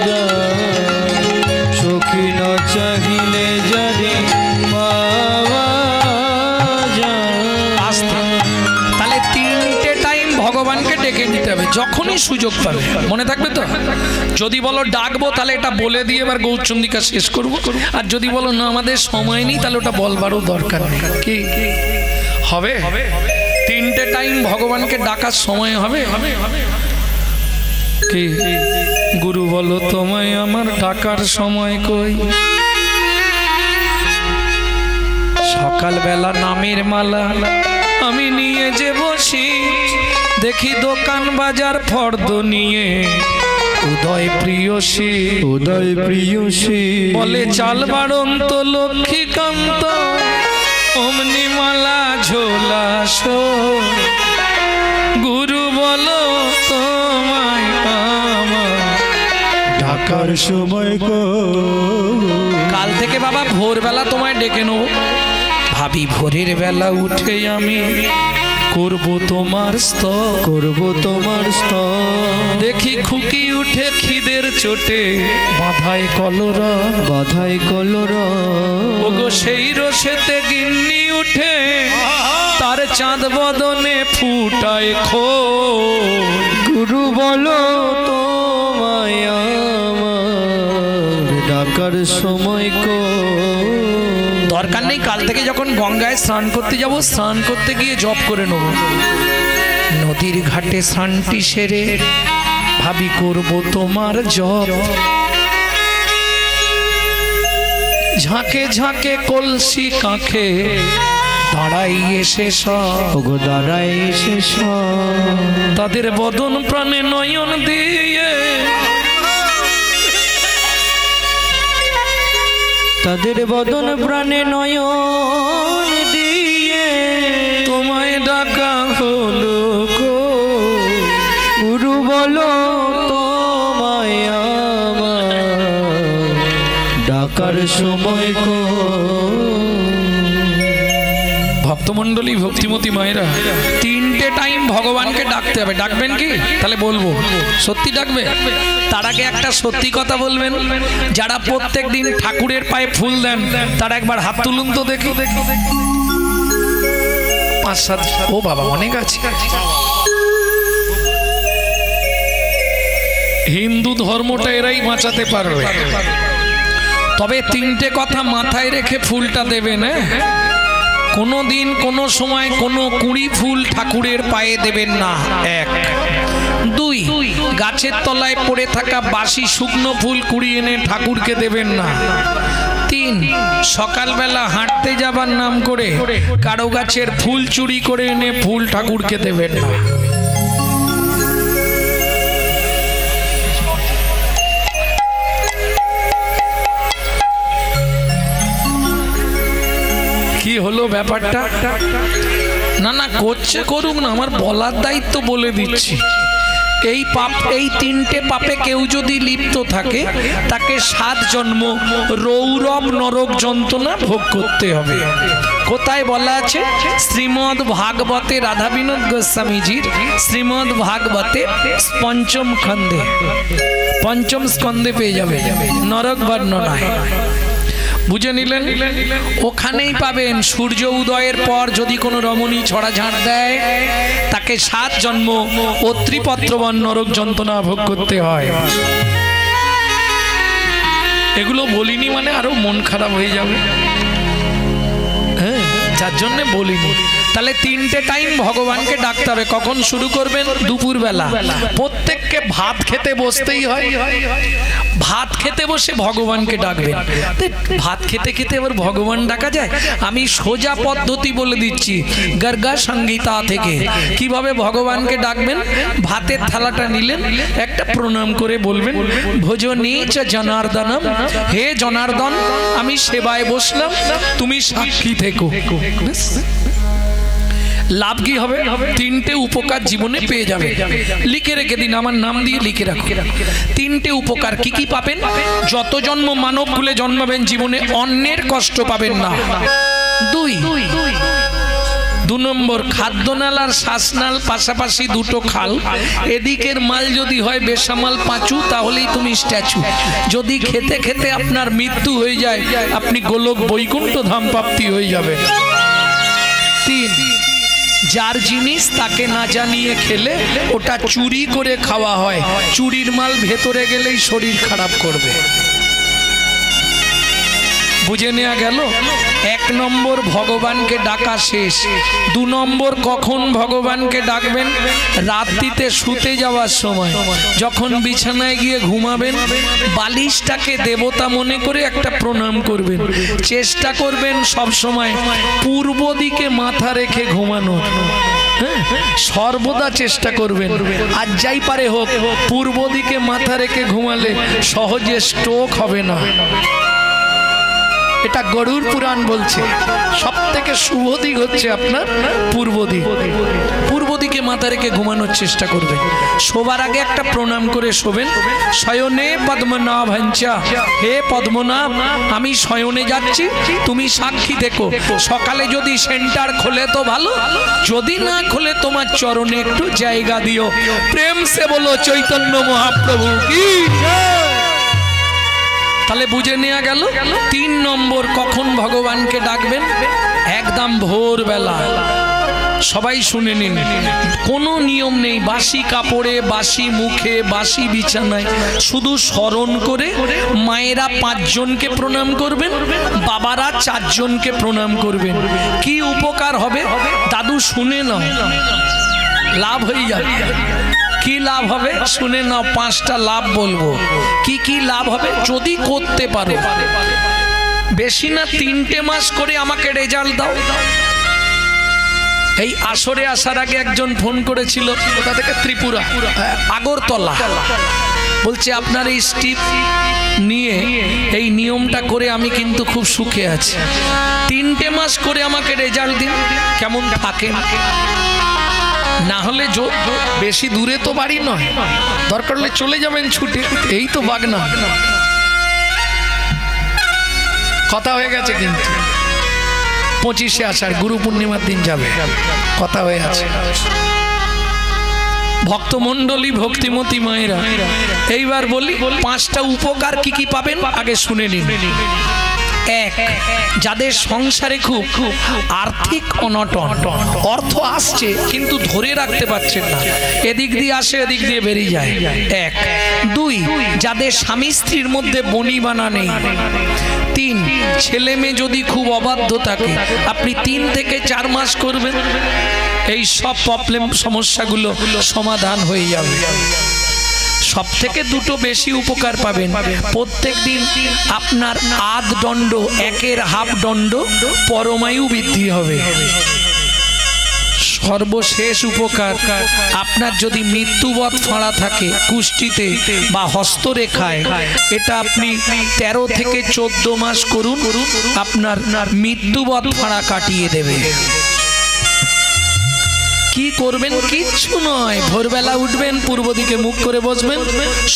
যায়, সখী না চাইলে জানি পাওয়া যায়। তাহলে 3টে টাইম ভগবানকে ডেকে নিতে হবে, যখনই সুযোগ পাবে। মনে থাকবে তো? যদি বলো ডাকবো, তাহলে এটা বলে দিয়ে এবার গৌরচন্দ্রিকা শেষ করবো। আর যদি বলো না আমাদের সময় নেই, তাহলে ওটা বলবারও দরকার নেই। কি হবে? 3টে টাইম ভগবানকে ডাকার সময় হবে। কি গুরু বলো তোমায় আমার ডাকার সময় কই? সকালবেলা নামের মালা আমি নিয়ে যে বসি, দেখি দোকান বাজার ফর্দ নিয়ে উদয় প্রিয়সী, উদয় প্রিয়সী বলে চাল বাড়ন্ত লক্ষ্মীকান্ত, অমনি মালা ঝোলা শো। গুরু বলো তোমায় আমার ডাকার সময় কাল থেকে বাবা ভোরবেলা তোমায় ডেকে নেব। ভাবি ভোরের বেলা উঠে আমি করবো তোমার স্তব, করবো তোমার স্তব। দেখি খুকি উঠে খিদের চোটে বাধায় কলরা, বাধায় কলরা। ওগো সেই রসেতে গিন্নি উঠে তার চাঁদ বদনে ফুটায় খোল। গুরু বলো তোমায় আমার ডাকার সময় দরকার নেই। কাল থেকে যখন গঙ্গায় স্নান করতে যাব, স্নান করতে গিয়ে জপ করে নেব। নদীর ঘাটে স্নানটি সেরে ভাবি করব তোমার জপ। ঝাঁকে ঝাঁকে কলসি কাঁখে দাঁড়াই এসে সব, দাঁড়াই এসে সব তাদের বদন প্রাণে নয়ন দিয়ে, তাদের বদন প্রাণে নয়ন দিয়ে তোমায় ডাকা হলো গো। গুরু বলো তোমায় আমার ডাকার সময় ভক্তমণ্ডলী ভক্তিমতী মায়েরা, 3টে টাইম ভগবানকে ডাকতে হবে। ডাকবেন কি? তাহলে বলবো, সত্যি ডাকবে? তার আগে একটা সত্যি কথা বলবেন, যারা প্রত্যেক দিন ঠাকুরের পায়ে ফুল দেন তারা একবার হাত তুলুন তো দেখি। 5-7, ও বাবা অনেক আছে। হিন্দু ধর্মটা এরাই বাঁচাতে পারবে, তবে 3টে কথা মাথায় রেখে ফুলটা দেবেন। কোনো দিন কোনো সময় কোনো কুঁড়ি ফুল ঠাকুরের পায়ে দেবেন না। 1, 2, গাছের তলায় পড়ে থাকা বাসি শুকনো ফুল কুড়িয়ে এনে ঠাকুরকে দেবেন না। 3, সকালবেলা হাঁটতে যাবার নাম করে কারো গাছের ফুল চুরি করে এনে ফুল ঠাকুরকে দেবেন না। কি হলো ব্যাপারটা? না না, করছে করুক না, আমার বলার দায়িত্ব বলে দিচ্ছি। এই পাপ, এই 3টে পাপে কেউ যদি লিপ্ত থাকে তাকে 7 জন্ম রৌরব নরক যন্ত্রণা ভোগ করতে হবে। কোথায় বলা আছে? শ্রীমদ্ ভাগবতে, রাধা বিনোদ গোস্বামীজির শ্রীমদ্ ভাগবতে 5ম খণ্ডে, 5ম স্কন্ধে পেয়ে যাবে নরক বর্ণনায়। বুঝে নিলেন? ওখানেই পাবেন সূর্য উদয়ের পর যদি কোনো রমণী ছড়াঝাঁট দেয় তাকে 7 জন্ম অত্রিপত্রবন নরক যন্ত্রণা ভোগ করতে হয়। এগুলো বলিনি মানে আরো মন খারাপ হয়ে যাবে, হ্যাঁ, যার জন্য বলিনি। তাহলে 3টে টাইম ভগবানকে ডাকতে হবে। কখন শুরু করবেন? দুপুরবেলা। প্রত্যেককে ভাত খেতে বসতেই হয়, ভাত খেতে বসে ভগবানকে ডাকবেন। ভাত খেতে খেতে আবার ভগবান ডাকা যায়? আমি সোজা পদ্ধতি বলে দিচ্ছি গর্গা সংগীতা থেকে কিভাবে ভগবানকে ডাকবেন। ভাতের থালাটা নিলেন, একটা প্রণাম করে বলবেন, ভোজনীচ জনার্দনম, হে জনার্দন আমি সেবায় বসলাম, তুমি সাক্ষী থেকো। লাভ কি হবে? 3টে উপকার জীবনে পেয়ে যাবে। লিখে রেখে দিন, আমার নাম দিয়ে লিখে রাখো। 3টে উপকার কি কি পাবেন? যত জন্ম মানব কুলে জন্মাবেন জীবনে অন্যের কষ্ট পাবেন না। 2 নম্বর, খাদ্যনাল আর শ্বাসনাল পাশাপাশি 2টো খাল। এদিকের মাল যদি হয় বেসামাল পাঁচু, তাহলেই তুমি স্ট্যাচু। যদি খেতে খেতে আপনার মৃত্যু হয়ে যায় আপনি গোলক বৈকুণ্ঠ ধাম প্রাপ্তি হয়ে যাবেন। 3, যার জিনিস তাকে না জানিয়ে খেলে ওটা চুরি করে খাওয়া হয়, চুরির মাল ভেতরে গেলেই শরীর খারাপ করবে। বুঝে নেওয়া গেল? 1 নম্বর ভগবানকে ডাকা শেষ। 2 নম্বর, কখন ভগবানকে ডাকবেন? রাত্রিতে শুতে যাওয়ার সময়, যখন বিছানায় গিয়ে ঘুমাবেন বালিশটাকে দেবতা মনে করে একটা প্রণাম করবেন। চেষ্টা করবেন সব সময় পূর্ব দিকে মাথা রেখে ঘুমানোর, হ্যাঁ, সর্বদা চেষ্টা করবেন। আর যাই পারে হোক পূর্ব দিকে মাথা রেখে ঘুমালে সহজে স্ট্রোক হবে না। এটা গরুর পুরাণ বলছে সব থেকে শুভ দিক হচ্ছে আপনার পূর্ব দিক। পূর্ব দিকে মাথা রেখে ঘুমানোর চেষ্টা করবেন। শোবার আগে একটা প্রণাম করে শোবেন। শয়নে পদ্মনাভঞ্চা, হে পদ্মনাভ আমি শয়নে যাচ্ছি, তুমি সাক্ষী দেখো। সকালে যদি সেন্টার খোলে তো ভালো, যদি না খোলে তোমার চরণে একটু জায়গা দিও। প্রেম সে বলো চৈতন্য মহাপ্রভু কি। তাহলে বুঝে নেওয়া গেল 3 নম্বর কখন ভগবানকে ডাকবেন? একদম ভোরবেলা। সবাই শুনে নিন, কোনো নিয়ম নেই বাসি কাপড়ে, বাসি মুখে, বাসি বিছানায়। শুধু স্মরণ করে মায়েরা 5 জনকে প্রণাম করবেন, বাবারা 4 জনকে প্রণাম করবেন। কি উপকার হবে দাদু শুনে নাও, লাভ হয়ে যাবে। কি লাভ হবে শুনে নাও, 5টা লাভ বলবো। কি কি লাভ হবে যদি করতে পারো? বেশি না 3টে মাস করে আমাকে রেজাল্ট দাও। এই আসরে আসার আগে একজন ফোন করেছিল, কোথা থেকে? ত্রিপুরা, আগরতলা। বলছে আপনার এই স্টিপ নিয়ে এই নিয়মটা করে আমি কিন্তু খুব সুখে আছি। 3টে মাস করে আমাকে রেজাল্ট দিন কেমন থাকেন। না হলে বেশি দূরে তো বাড়ি নয়, দরকার হলে চলে যাবেন ছুটে, এই তো বাগনা। কথা হয়ে গেছে কিন্তু 25শে আষাঢ় গুরু পূর্ণিমার দিন যাবে, কথা হয়ে আছে। ভক্তমণ্ডলী, ভক্তিমতী মায়েরা, এইবার বলি 5টা উপকার কি কি পাবেন আগে শুনে নিন। 1, যাদের সংসারে খুব আর্থিক অনটন, অর্থ আসছে কিন্তু ধরে রাখতে পারছেন না, এদিক দিয়ে আসে এদিক দিয়ে বেরিয়ে যায়। 1, 2, যাদের স্বামী স্ত্রীর মধ্যে বনিবানা নেই। 3, ছেলে মেয়ে যদি খুব অবাধ্য থাকে, আপনি 3 থেকে 4 মাস করবেন, এই সব প্রবলেম সমস্যাগুলো সমাধান হয়ে যাবে। সব থেকে 2টো বেশি উপকার পাবেন। প্রত্যেক দিন আপনার আধ দণ্ড, 1-এর হাফ দণ্ড পরমায়ু বৃদ্ধি হবে। সর্বশেষ উপকার, আপনার যদি মৃত্যুবৎ ফাঁড়া থাকে কুষ্ঠিতে বা হস্তরেখায়, এটা আপনি 13 থেকে 14 মাস করুন, আপনার মৃত্যুবৎ ফাঁড়া কাটিয়ে দেবে। কি করবেন? কিচ্ছু নয়, ভোরবেলা উঠবেন, পূর্ব দিকে মুখ করে বসবেন,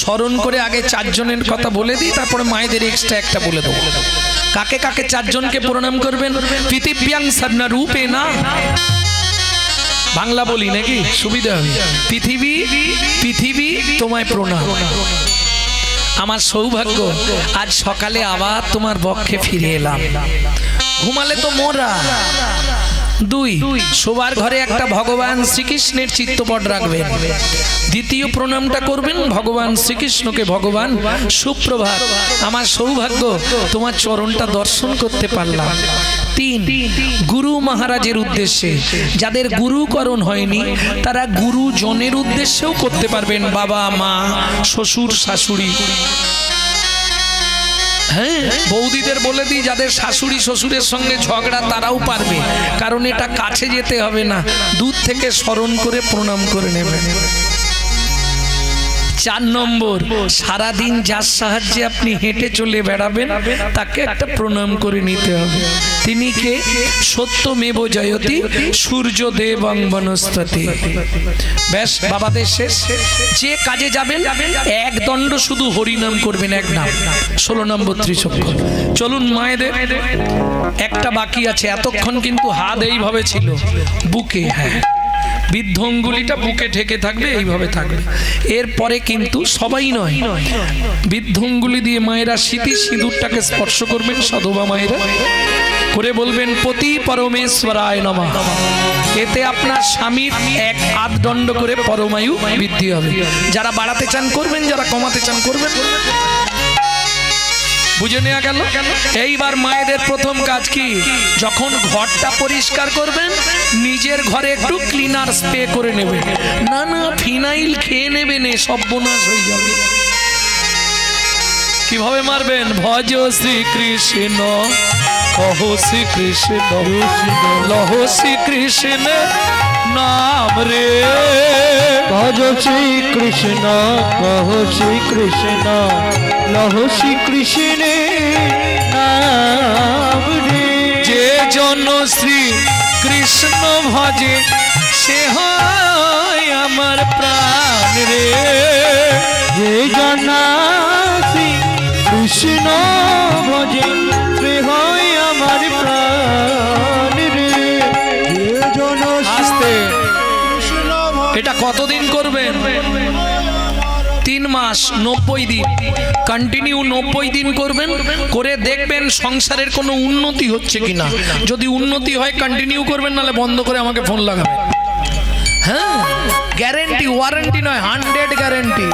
স্মরণ করে আগে 4 জনের কথা বলে দিই, তারপরে মায়েদের এক্সট্রা একটা বলে দেবো। কাকে কাকে 4 জনকে প্রণাম করবেন? পৃথিব্যাং সর্না রূপে না, বাংলা বলি নাকি সুবিধা হবে। পৃথিবী, পৃথিবী তোমায় প্রণাম। আমার সৌভাগ্য আজ সকালে আবার তোমার বক্ষে ফিরে এলাম। ঘুমালে তো মোরা। 2, শোবার ঘরে একটা ভগবান শ্রীকৃষ্ণের চিত্রপট রাখবেন। দ্বিতীয় প্রণামটা করবেন ভগবান শ্রীকৃষ্ণকে, ভগবান সুপ্রভাত, আমার সৌভাগ্য তোমার চরণটা দর্শন করতে পারলাম। 3, গুরু মহারাজের উদ্দেশ্যে, যাদের গুরুকরণ হয়নি তারা গুরুজনের উদ্দেশ্যেও করতে পারবেন, বাবা মা শ্বশুর শাশুড়ি। হ্যাঁ, বৌদিদের বলে দিই, যাদের শাশুড়ি শ্বশুরের সঙ্গে ঝগড়া তারাও পারবে, কারণ এটা কাছে যেতে হবে না, দূর থেকে স্মরণ করে প্রণাম করে নেবেন। 4 নম্বর, সারাদিন যার সাহায্যে আপনি হেঁটে চলে বেড়াবেন তাকে একটা প্রণাম করে নিতে হবে। তিনি কে? সত্যমেব জয়তি সূর্যদেবং বনস্পতি। ব্যাস, বাবাদের শেষ। যে কাজে যাবেন 1 দণ্ড শুধু হরিনাম করবেন, 1 নাম, 16 নম্বর ত্রিচক্র। চলুন মায়েদের, একটা বাকি আছে। এতক্ষণ কিন্তু হাত এইভাবে ছিল বুকে, হ্যাঁ, বৃদ্ধ অঙ্গুলিটা বুকে ঠেকে থাকবে, এইভাবে থাকবে। এরপরে কিন্তু সবাই নয়, বৃদ্ধ অঙ্গুলি দিয়ে মায়েরা স্মৃতি সিঁদুরটাকে স্পর্শ করবেন, সাধবা মায়েরা, করে বলবেন পতি পরমেশ্বরায় নমঃ। এতে আপনার স্বামীর 1 আধ দণ্ড করে পরমায়ু বৃদ্ধি হবে। যারা বাড়াতে চান করবেন, যারা কমাতে চান করবেন। বুঝে নেওয়া গেল। এইবার মায়েদের প্রথম কাজ কি? যখন ঘরটা পরিষ্কার করবেন, নিজের ঘরে একটু ক্লিনার স্প্রে করে নেবেন। না না, ফিনাইল খেয়ে নেবেন, সব বোনাস হয়ে যাবে। কিভাবে মারবেন? ভজ শ্রীকৃষ্ণ, কহ শ্রীকৃষ্ণ, লহ শ্রীকৃষ্ণ নাম রে। ভজ শ্রীকৃষ্ণ, কহ শ্রীকৃষ্ণ, লহ শ্রীকৃষ্ণ নাম রে। যে জন শ্রী কৃষ্ণ ভজে সে হয় আমার প্রাণ রে। যে জন শ্রী কৃষ্ণ ভজে সে হয় আমার প্রাণ রে। যে জন আস্তে, এটা কতদিন করবেন? 3 মাস 90 দিন কন্টিনিউ 90 দিন করবেন, করে দেখবেন সংসারের কোনো উন্নতি হচ্ছে কিনা। যদি উন্নতি হয় কন্টিনিউ করবেন, নাহলে বন্ধ করে আমাকে ফোন লাগাবেন। হ্যাঁ, গ্যারেন্টি, ওয়ারেন্টি নয়, 100 গ্যারেন্টি।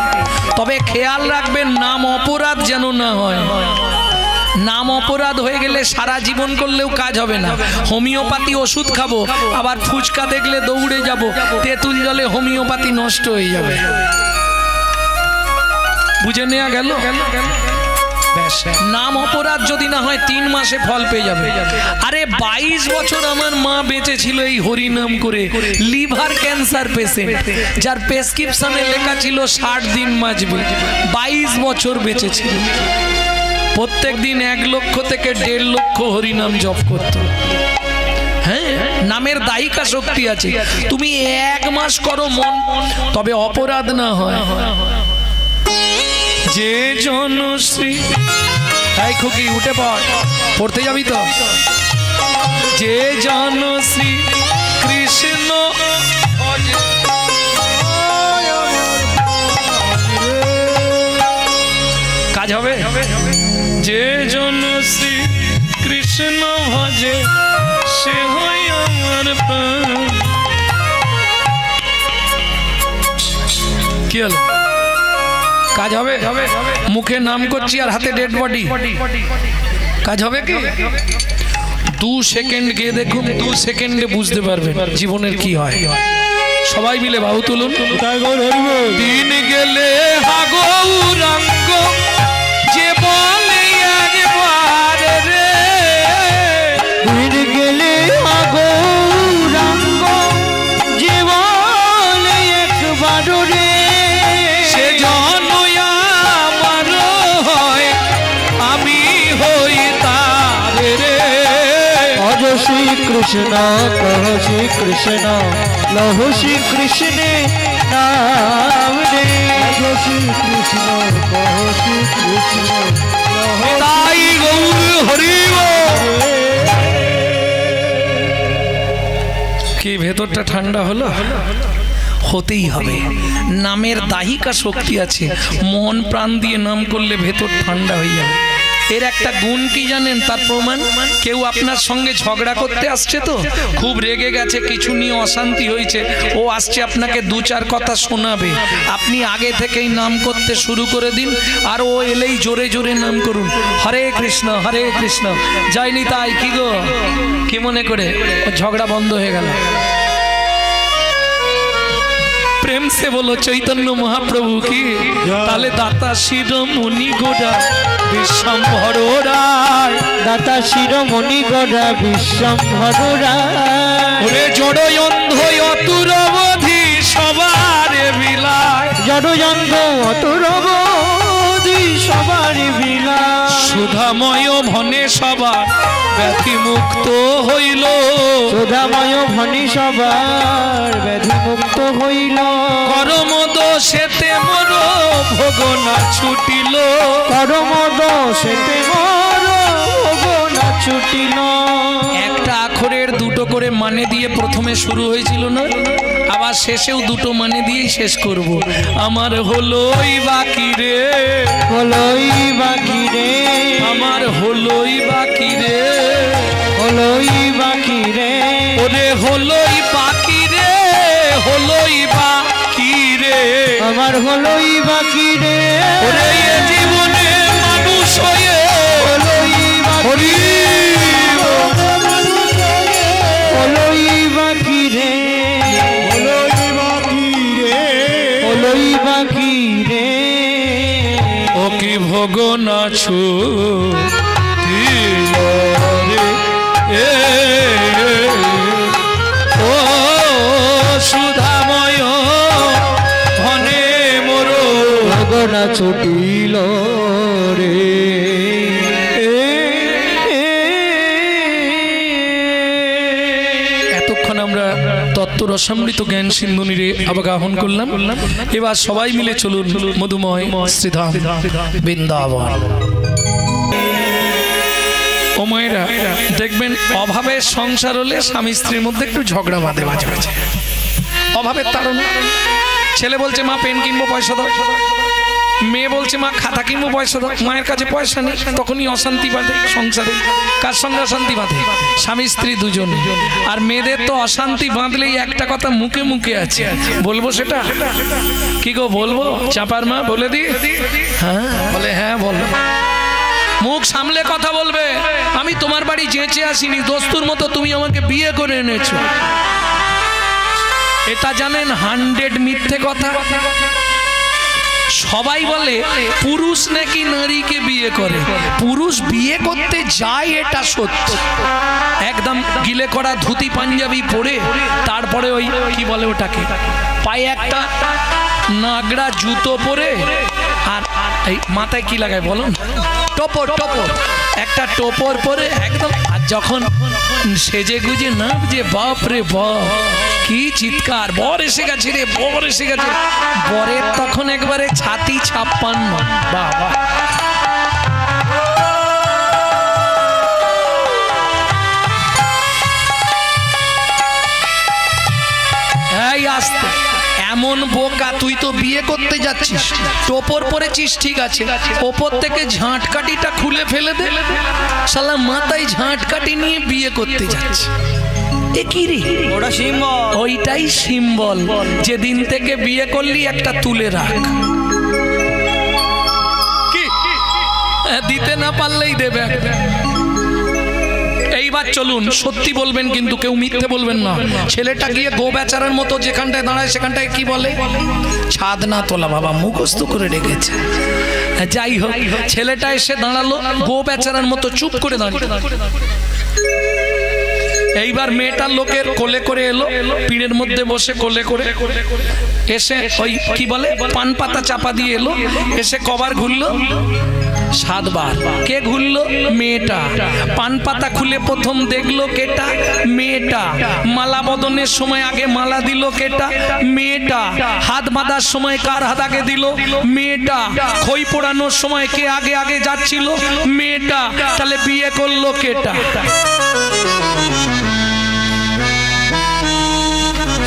তবে খেয়াল রাখবেন নাম অপরাধ যেন না হয়। নাম অপরাধ হয়ে গেলে সারা জীবন করলেও কাজ হবে না। হোমিওপ্যাথি ওষুধ খাবো, আবার ফুচকা দেখলে দৌড়ে যাব, তেঁতুল জলে হোমিওপ্যাথি নষ্ট হয়ে যাবে। বুঝে নেওয়া গেল। নাম অপরাধ যদি না হয় 3 মাসে ফল পেয়ে যাবে। আরে 22 বছর আমার মা বেঁচে ছিল এই হরিনাম করে, লিভার ক্যান্সার পেশেন্ট, যার প্রেসক্রিপশনে লেখা ছিল 60 দিন বাঁচবে। 22 বছর বেঁচে ছিল। প্রত্যেক দিন 1 লক্ষ থেকে 1.5 লক্ষ হরিনাম জপ করত। হ্যাঁ, নামের দায়িকা শক্তি আছে। তুমি 1 মাস করো মন, তবে অপরাধ না হয়। যে জনশ্রী, তাই খুকি উঠে পড়, পড়তে যাবি তো? যে জন শ্রী কৃষ্ণ ভজে। কাজ হবে? যে জন শ্রী কৃষ্ণ ভজে সে হয় আমার প্রাণ। কি হলো? কাজ হবে? মুখে নাম করছি আর হাতে ডেড বডি, কাজ হবে কি? 2 সেকেন্ড গিয়ে দেখুন, 2 সেকেন্ডে বুঝতে পারবেন জীবনের কি হয়। সবাই মিলে বাহু তুলুন। দিন গেলে হাগৌরাঙ্গ যে বলে একবার রে, দিন গেলে হাগৌরাঙ্গ যে বলে একবার রে, সে জন আমার হয় আমি হই তার রে। ভজ শ্রী কৃষ্ণ কহ শ্রী কৃষ্ণ লহ শ্রী কৃষ্ণে নাম রে। ভজ শ্রী কৃষ্ণ কহ শ্রী কৃষ্ণ লহ তাই গৌর হরি বল। কি ভেতরটা ঠান্ডা হলো? হতেই হবে। নামের দাহিকা শক্তি আছে, মন প্রাণ দিয়ে নাম করলে ভেতর ঠান্ডা হয়ে যাবে। এর একটা গুণ কি জানেন? তার প্রমাণ, কেউ আপনার সঙ্গে ঝগড়া করতে আসছে, তো খুব রেগে গেছে, কিছু নিয়ে অশান্তি হয়েছে, ও আসছে আপনাকে 2-4 কথা শোনাবে, আপনি আগে থেকেই নাম করতে শুরু করে দিন, আর ও এলেই জোরে জোরে নাম করুন, হরে কৃষ্ণ হরে কৃষ্ণ যায়নি তাই। কি গো, কি মনে করে? ঝগড়া বন্ধ হয়ে গেল। প্রেম সে বলো চৈতন্য মহাপ্রভু কি। তাহলে দাতা শিরোমণি গোড়া বিশ্বম্ভর রায়, দাতা শিরোমণি গড়া বিশ্বম্ভর রায়, ওরে জড় অন্ধ অতুরবধি সবার বিলায়, জড়যন্ত্র অতুরবধি সবার বিলায়, সুধাময় ভনে সবার ব্যাধি মুক্ত হইল, সুধাময় ভনি সবার ব্যাধি মুক্ত হইল, করম দোষেতে মোর ভোগ না ছুটিল, করম দোষেতে মোর ভোগ না ছুটিল। একটা আখরের 2টো করে মানে দিয়ে প্রথমে শুরু হয়েছিল না, আবার শেষেও 2টো মানে দিয়েই শেষ করব। আমার হলোই বাকি রে, হলোই বাকি রে, আমার হলোই বাকি রে, হলোই বাকি রে, ওরে হলোই বাকি রে, হলোই বাকি রে, আমার হলোই বাকি রে, ওরে এ জীবনে মানুষ হয়ে হলোই বাকি হলোই বাকি রে, হলোই বাকি রে, হলোই বাকি রে, ও কি ভোগ না ছুটিল রে, ও সুধাময় ধনে মোর ভোগ না ছুটিল রে। এতক্ষণ আমরা তত্ত্ব রসামৃত জ্ঞান সিন্ধুনিরে আবাহন করলাম। এবার সবাই মিলে চলুন মধুময় শ্রীধাম বৃন্দাবন। ও মায়েরা, দেখবেন অভাবের সংসার হলে স্বামী স্ত্রীর মধ্যে একটু ঝগড়া বাঁধে মাঝে মাঝে, অভাবের তাড়না। ছেলে বলছে মা পেন কিনবো পয়সা দাও, মেয়ে বলছে মা খাতা কিনবো পয়সা দাও, মায়ের কাছে পয়সা নেই, তখনই অশান্তি বাঁধে সংসারে। কার সঙ্গে অশান্তি বাঁধে? স্বামী স্ত্রী দুজন। আর মেয়েদের তো অশান্তি বাঁধলেই একটা কথা মুখে মুখে আছে, বলবো সেটা? কি গো বলবো? চাপার মা বলে দি? হ্যাঁ বলে, হ্যাঁ বল। মুখ সামলে কথা বলবে। আমি তোমার বাড়ি যেচে আসিনি, দস্তুর মতো তুমি আমাকে বিয়ে করে এনেছো। এটা জানেন 100 মিথ্যে কথা। সবাই বলে পুরুষ নাকি নারীকে বিয়ে করে, পুরুষ বিয়ে করতে যায় এটা সত্য। একদম গিলে করা ধুতি পাঞ্জাবি পরে, তারপরে ওই কি বলে ওটাকে, পায়ে একটা নাগড়া জুতো পরে, আর এই মাথায় কি লাগায় বলুন? টোপর, টোপর, একটা টোপর পরে একদম। আর যখন সেজে গুজে নাচছে, বাপ রে বাপ কি চিৎকার, বর এসে গেছে রে, বর এসে গেছে। বরের তখন একবারে ছাতি 56। বাবা, আসতে এমন বোকা, তুই তো বিয়ে করতে যাচ্ছিস, টোপর পরেছিস ঠিক আছে, ওপর থেকে ঝাঁটকাঠিটা খুলে ফেলে দে, শালা মাথায় ঝাঁটকাঠি নিয়ে বিয়ে করতে যাচ্ছে। এ কি রে? ওটা সিম্বল। ওইটাই সিম্বল, যেদিন থেকে বিয়ে করলি একটা তুলে রাখ। কি দিতে না পারলেই দেবে। এইবার চলুন, সত্যি বলবেন কিন্তু কেউ মিথ্যে বলবেন না। ছেলেটা গিয়ে গো বেচারার মতো যেখানটায় দাঁড়ায় সেখানটায় কি বলে? ছাদ না তোলা বাবা, মুখস্থ করে রেখেছে। যাই হোক, ছেলেটা এসে দাঁড়ালো গো বেচারার মতো চুপ করে দাঁড়িয়ে। এইবার মেয়েটার লোকের কোলে করে এলো, পিড়ের মধ্যে বসে কোলে করে এসে ওই কি বলে পান পাতা চাপা দিয়ে এলো, এসে কভার ঘুরলো 7 বার। কে ঘুরলো? মেয়েটা। পান পাতা খুলে প্রথম দেখলো কেটা? মেয়েটা। মালা বদনের সময় আগে মালা দিল কেটা? মেয়েটা। হাত বাঁধার সময় কার হাত আগে দিল? মেয়েটা। খই পোড়ানোর সময় কে আগে আগে যাচ্ছিল? মেয়েটা। তাহলে বিয়ে করলো কেটা?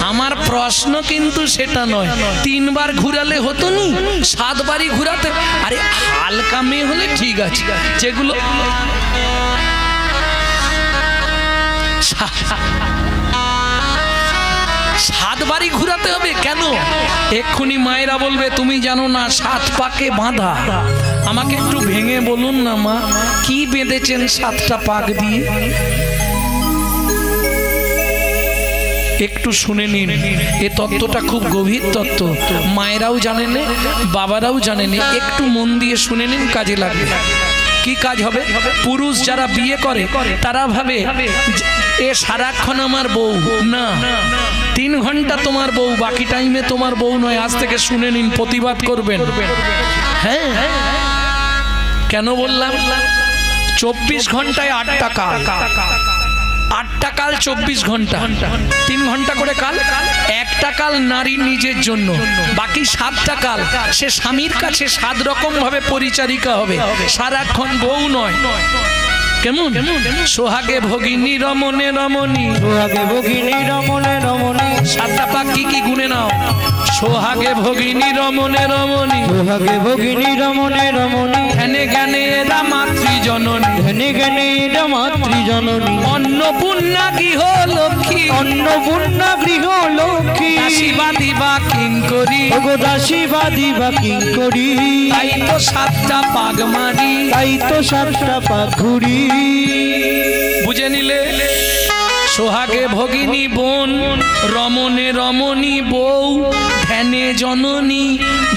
আমার প্রশ্ন কিন্তু সেটা নয়, 3 বার ঘুরালে হতো নি, 7 বারই ঘুরাতে। আরে হালকা মেয়ে হলে ঠিক আছে, যেগুলো 7 বারই ঘুরাতে হবে কেন? এক্ষুনি মায়েরা বলবে তুমি জানো না 7 পাকে বাঁধা। আমাকে একটু ভেঙে বলুন না মা, কি বেঁধেছেন 7টা পাক দিয়ে? একটু শুনে নিন, এ তত্ত্বটা খুব গভীর তত্ত্ব, মায়েরাও জানেন, বাবারাও জানেন। একটু মন দিয়ে শুনে নিন, কাজে লাগবে। কি কাজ হবে? পুরুষ যারা বিয়ে করে তারা ভাবে এ সারাক্ষণ আমার বউ না, 3 ঘন্টা তোমার বউ, বাকি টাইমে তোমার বউ নয়। আজ থেকে শুনে নিন, প্রতিবাদ করবেন। হ্যাঁ, কেন বললাম? 24 ঘন্টায় 8টা কাল, 8টা কাল 24 ঘন্টা, 3 ঘন্টা করে কাল। 1টা কাল নারী নিজের জন্য, বাকি 7টা কাল সে স্বামীর কাছে 7 রকম ভাবে পরিচারিকা হবে, সারাক্ষণ বউ নয়। কেমন? সোহাগে ভগিনী রমণে রমণী, সোহাগে ভগিনী রমণে রমণী। 7টা পাক কি কি গুনে নাও? সোহাগে ভগিনী রমণে রমণী, সোহাগে ভগিনী রমণে রমণী। ধ্যানে জ্ঞানে এরা মাতৃজননী, ধ্যানে জ্ঞানে এরা মাতৃজননী। অন্নপূর্ণা গৃহ লক্ষ্মী, অন্নপূর্ণা গৃহ লক্ষ্মী। দাসীবাদী বা কিঙ্করী, ওগো দাসীবাদী বা কিঙ্করী। তাই তো 7টা পাক মারি, তাই তো 7টা পাক ঘুরি। বুঝে নিলে? সোহাগে ভগিনী বোন, রমণে রমণী বউ, ধ্যানে জননী।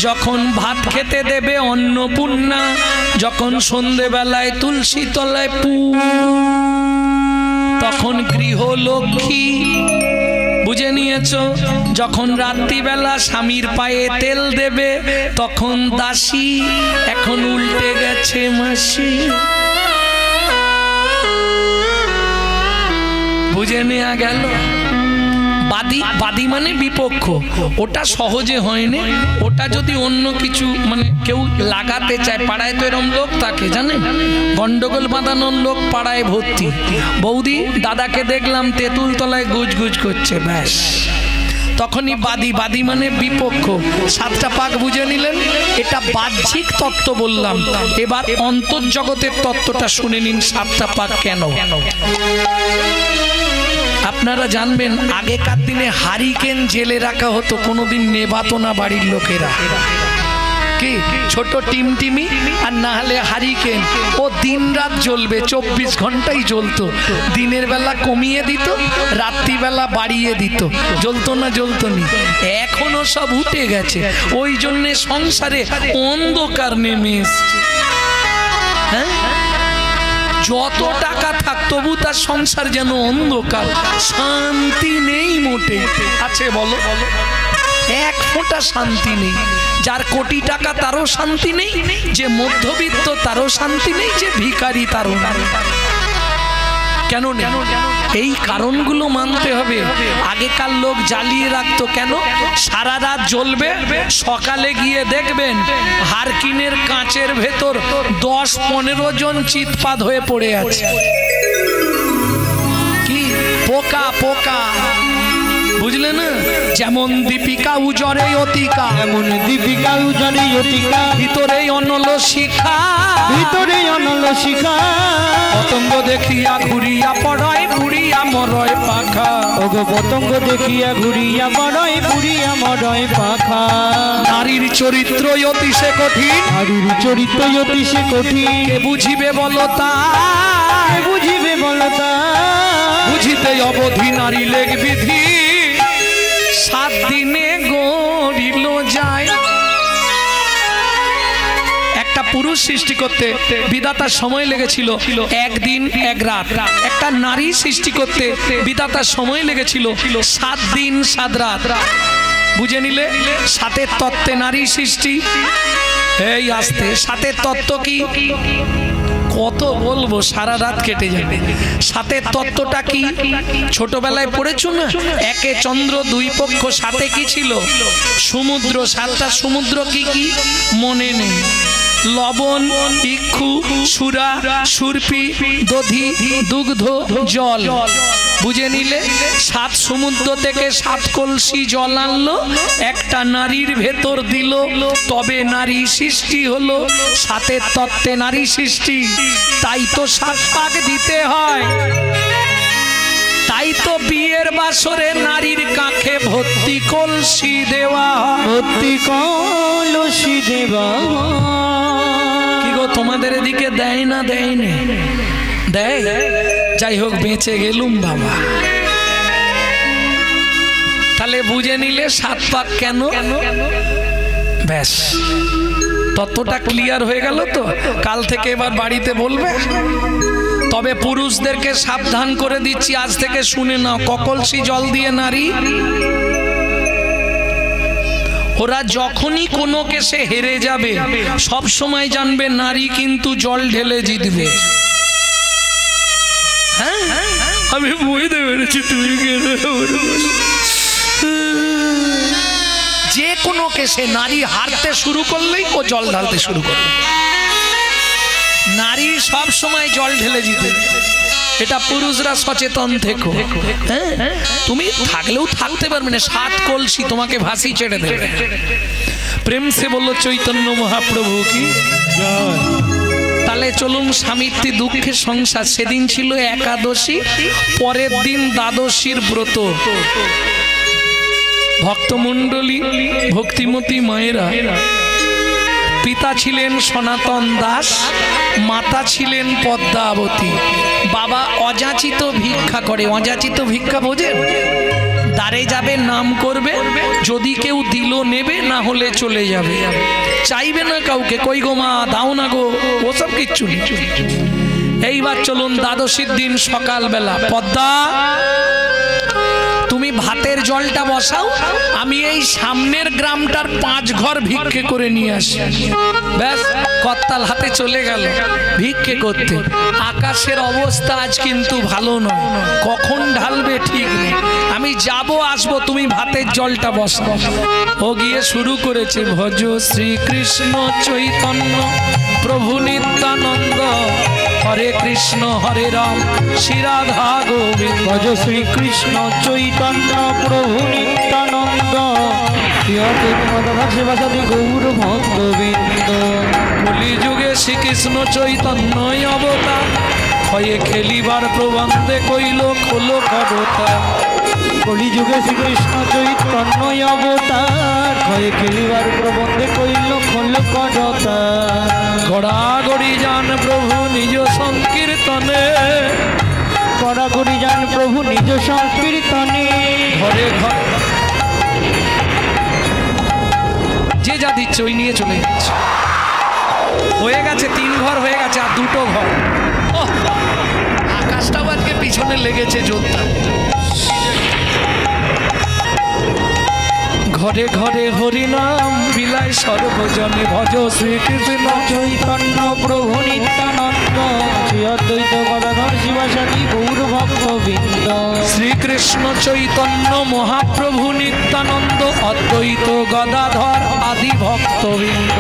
যখন ভাত খেতে দেবে অন্নপূর্ণা, যখন সন্ধেবেলায় তুলসী তলায় পু, তখন গৃহলক্ষ্মী। বুঝে নিয়েছ? যখন রাত্রিবেলা স্বামীর পায়ে তেল দেবে তখন দাসী। এখন উল্টে গেছে মাসি। বুঝে নেওয়া গেল? বাদী, বাদী মানে বিপক্ষ। ওটা সহজে হয়নি, ওটা যদি অন্য কিছু মানে কেউ লাগাতে চায়, পাড়ায় তো এরম লোক থাকে জানেন, গন্ডগোল বাঁধানোর লোক পাড়ায় ভর্তি। বৌদি দাদাকে দেখলাম তেঁতুল তলায় গুজগুজ করছে, ব্যাস তখনই বাদী। বাদী মানে বিপক্ষ। 7টা পাক বুঝে নিলেন? এটা বাহ্যিক তত্ত্ব বললাম, এবার অন্তর্জগতের তত্ত্বটা শুনে নিন। 7টা পাক কেন? আপনারা জানবেন আগেকার দিনে হারিকেন জেলে রাখা হতো, কোনোদিন নেভাতো না বাড়ির লোকেরা। কি ছোট টিমটিমি আর না হলে হারিকেন, ও দিন রাত জ্বলবে, 24 ঘন্টাই জ্বলতো। দিনের বেলা কমিয়ে দিত, রাত্রিবেলা বাড়িয়ে দিত, জ্বলতো না জ্বলতো নি। এখনো সব উঠে গেছে, ওই জন্যে সংসারে অন্ধকার নেমে এসছে। হ্যাঁ, যত টাকা থাক তবু তার সংসার যেন অন্ধকার, শান্তি নেই মোটে। আছে বলো? এক ফোঁটা শান্তি নেই। যার কোটি টাকা তারও শান্তি নেই, যে মধ্যবিত্ত তারও শান্তি নেই, যে ভিখারি তারও না। কেন নেই? এই কারণগুলো মানতে হবে। আগেকার লোক জ্বালিয়ে রাখতো কেন? সারা রাত জ্বলবে, সকালে গিয়ে দেখবেন হারকিনের কাঁচের ভেতর 10-15 জন চিৎপাত হয়ে পড়ে আছে। কি পোকা পোকা! বুঝলে না? যেমন দীপিকা উজরে অতিকা, এমন দীপিকা উজরে অতিকা, ভিতরে অনল শিখা, ভিতরে অনল শিখা, পতঙ্গ দেখিয়া ঘুরিয়া পড়য় ঘুরিয়া মরয় পাখা। ওগো পতঙ্গ দেখিয়া ঘুরিয়া মরয় ঘুরিয়া মরয় পাখা। নারীর চরিত্র অতিশে কঠিন, নারীর চরিত্র অতিশে কঠিন, কে বুঝিবে বলতা, কে বুঝিবে বলতা, বুঝিতে অবধি নারী লেগ বিধি, 7 দিনে গড়িল যায়। একটা পুরুষ সৃষ্টি করতে বিধাতার সময় লেগেছিল 1 দিন 1 রাত। একটা নারী সৃষ্টি করতে বিধাতার সময় লেগেছিল 7 দিন 7 রাত। বুঝে নিলে 7 তত্ত্বে নারী সৃষ্টি। এই আসতে 7 তত্ত্ব কি, কত বলবো, সারা রাত কেটে যাবে। 7 তত্ত্বটা কি ছোটবেলায় পড়েছো না? 1 চন্দ্র 2 পক্ষ, 7 কি ছিল? সমুদ্র। 7টা সমুদ্র কি কি মনে নেই। লবণ, ইক্ষু, সুরা, সুরপি, দধি, দুগ্ধ, জল। বুঝে নিলে 7 সমুদ্র থেকে 7 কলসি জল আনলো, একটা নারীর ভেতর দিল, তবে নারী সৃষ্টি হলো। 7 তত্ত্বে নারী সৃষ্টি। তাই তো 7 পাক দিতে হয়। তাই তো বিয়ের বাসরে নারীর কাঁখে ভর্তি কলসি দেওয়া, ভর্তি কলসি দেওয়া। কি গো তোমাদের এদিকে দেয় না? দেয় না? দেয়। যাই হোক, বেঁচে গেলুম বাবা। তাহলে বুঝে নিলে 7 পাক কেন। ব্যাস, ততটা ক্লিয়ার হয়ে গেল তো? কাল থেকে এবার বাড়িতে বলবে। তবে পুরুষদেরকে সাবধান করে দিচ্ছি, আজ থেকে শুনে নাও, ককলসি জল দিয়ে নারী, ওরা যখনই কোনো কেসে হেরে যাবে সব সময় জানবে নারী কিন্তু জল ঢেলে জিতবে। হ্যাঁ, আমি বুঝতে পেরেছি তুমি যে কোনো কেসে নারী হারতে শুরু করলেই ও জল ঢালতে শুরু করবে। নারী সব সময় জল ঢেলে জিতে। এটা পুরুষরা সচেতন থেকো। হ্যাঁ, তুমি থাকলেও থাকতে পারবে না, 7 কলসি তোমাকে ভাসি ছেড়ে দেবে। প্রেম সে বললো চৈতন্য মহাপ্রভু কি। তাহলে চলুন, স্বামী স্ত্রী দুঃখের সংসার। সেদিন ছিল একাদশী, পরের দিন দ্বাদশীর ব্রত। ভক্তমণ্ডলী, ভক্তিমতী মায়েরা, পিতা ছিলেন সনাতন দাস, মাতা ছিলেন পদ্মাবতী। বাবা অযাচিত ভিক্ষা করে। অযাচিত ভিক্ষা বোঝেন? দ্বারে যাবে, নাম করবে, যদি কেউ দিল নেবে, না হলে চলে যাবে। চাইবে না কাউকে, কই গো মা দাও না গো, ওসব কিচ্ছু নেই। এইবার চলুন, দ্বাদশীর দিন সকালবেলা, পদ্মা তুমি ভাতের জলটা বসাও, আমি এই সামনের গ্রামটার 5 ঘর ভিক্ষে করে নিয়ে আসি। ব্যাস, কর্তাল হাতে চলে গেল ভিক্ষে করতে। আকাশের অবস্থা আজ কিন্তু ভালো নয়, কখন ঢালবে ঠিক নেই। আমি যাব আসবো, তুমি ভাতের জলটা বসাও। ও গিয়ে শুরু করেছে, ভজ শ্রীকৃষ্ণ চৈতন্য প্রভু নিত্যানন্দ, হরে কৃষ্ণ হরে রাম শ্রী রাধা গোবিন্দ। ভজ শ্রীকৃষ্ণ চৈতন্য প্রভু নিত্যানন্দ, গৌর ভক্তবৃন্দ। কলিযুগে শ্রীকৃষ্ণ চৈতন্য অবতার, হয়ে খেলিবার প্রবন্ধে কইল খোলো করতা। কলিযুগে শ্রীকৃষ্ণ চৈতন্য অবতার, হয়ে খেলিবার প্রবন্ধে কইল খোল করতা। গড়াগড়ি যান প্রভু নিজ সংকীর্তনে, গড়াগড়ি যান প্রভু নিজ সংকীর্তনে। ঘরে ঘর যে যা দিচ্ছে ওই নিয়ে চলে যাচ্ছে। হয়ে গেছে 3 ঘর হয়ে গেছে, আর 2টো ঘর। আকাশটাও আজকে পিছনে লেগেছে যোদ্ধা। ঘরে ঘরে হরিনাম বিলায় সর্বজনে, ভজ শ্রীকৃষ্ণ চৈতন্য প্রভু নিত্যানন্দ, শ্রী অদ্বৈত গদাধর শিবাসাদি গৌর ভক্তবৃন্দ। শ্রীকৃষ্ণ চৈতন্য মহাপ্রভু নিত্যানন্দ, অদ্বৈত গদাধর আদি ভক্তবৃন্দ।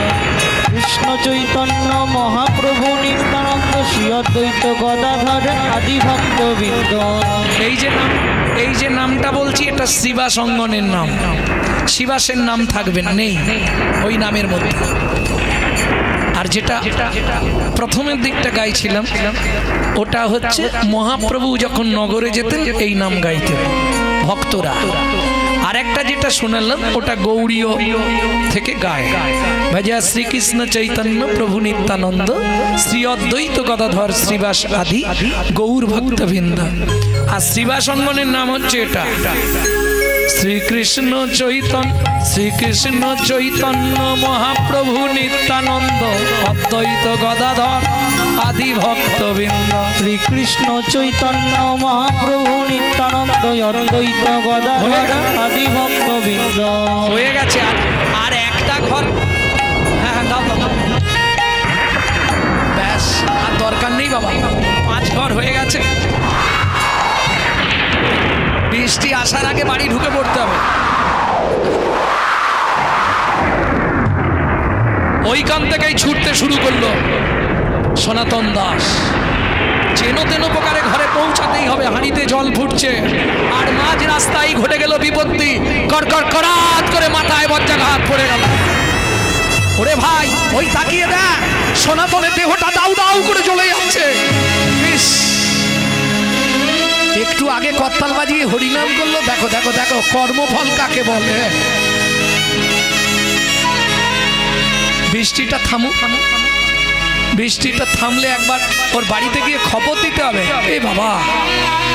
কৃষ্ণ চৈতন্য মহাপ্রভু নিত্যানন্দ শ্রী অদ্বৈত গদাধর আদি ভক্তবৃন্দ। এই যে নামটা বলছি এটা শ্রীবাস অঙ্গনের নাম। শিবাসের নাম থাকবে না, নেই ওই নামের মধ্যে। আর যেটা প্রথমের দিকটা গাইছিলাম ওটা হচ্ছে মহাপ্রভু যখন নগরে যেতেন এই নাম গাইতেন ভক্তরা। আর একটা যেটা শোনালাম ওটা গৌড়ীয় থেকে গায়, ভজা শ্রীকৃষ্ণ চৈতন্য প্রভু নিত্যানন্দ শ্রী অদ্বৈত গদাধর শ্রীবাস আদি গৌর ভক্তবৃন্দ। আর শ্রীবাস অঙ্গনের নাম হচ্ছে এটা শ্রীকৃষ্ণ চৈতন্য মহাপ্রভু নিত্যানন্দ অদ্বৈত গদাধর আদি ভক্তবৃন্দ। শ্রীকৃষ্ণ চৈতন্য মহাপ্রভু নিত্যানন্দ অদ্বৈত গদাধর আদি ভক্তবৃন্দ। হয়ে গেছে। আর একটা ঘর, হ্যাঁ দাও ব্যাস, আর দরকার নেই বাবা, 5 ঘর হয়ে গেছে। বৃষ্টি আসার আগে বাড়ি ঢুকে পড়তে হবে। ওইখান থেকেই ছুটতে শুরু করলো সনাতন দাস। যেন তেন প্রকারে ঘরে পৌঁছাতেই হবে, হাঁড়িতে জল ফুটছে। আর মাঝ রাস্তায় ঘটে গেল বিপত্তি, কড়কড় কড়াত করে মাথায় বজ্রাঘাত পড়ে গেল। ওরে ভাই ওই তাকিয়ে দেখ, সনাতনের দেহটা দাউ দাউ করে জ্বলে যাচ্ছে। একটু আগে করতাল বাজিয়ে হরিনাম করলো, দেখো দেখো দেখো কর্মফল কাকে বলে। বৃষ্টিটা থামুক, বৃষ্টিটা থামলে একবার ওর বাড়িতে গিয়ে খবর দিতে হবে। এ বাবা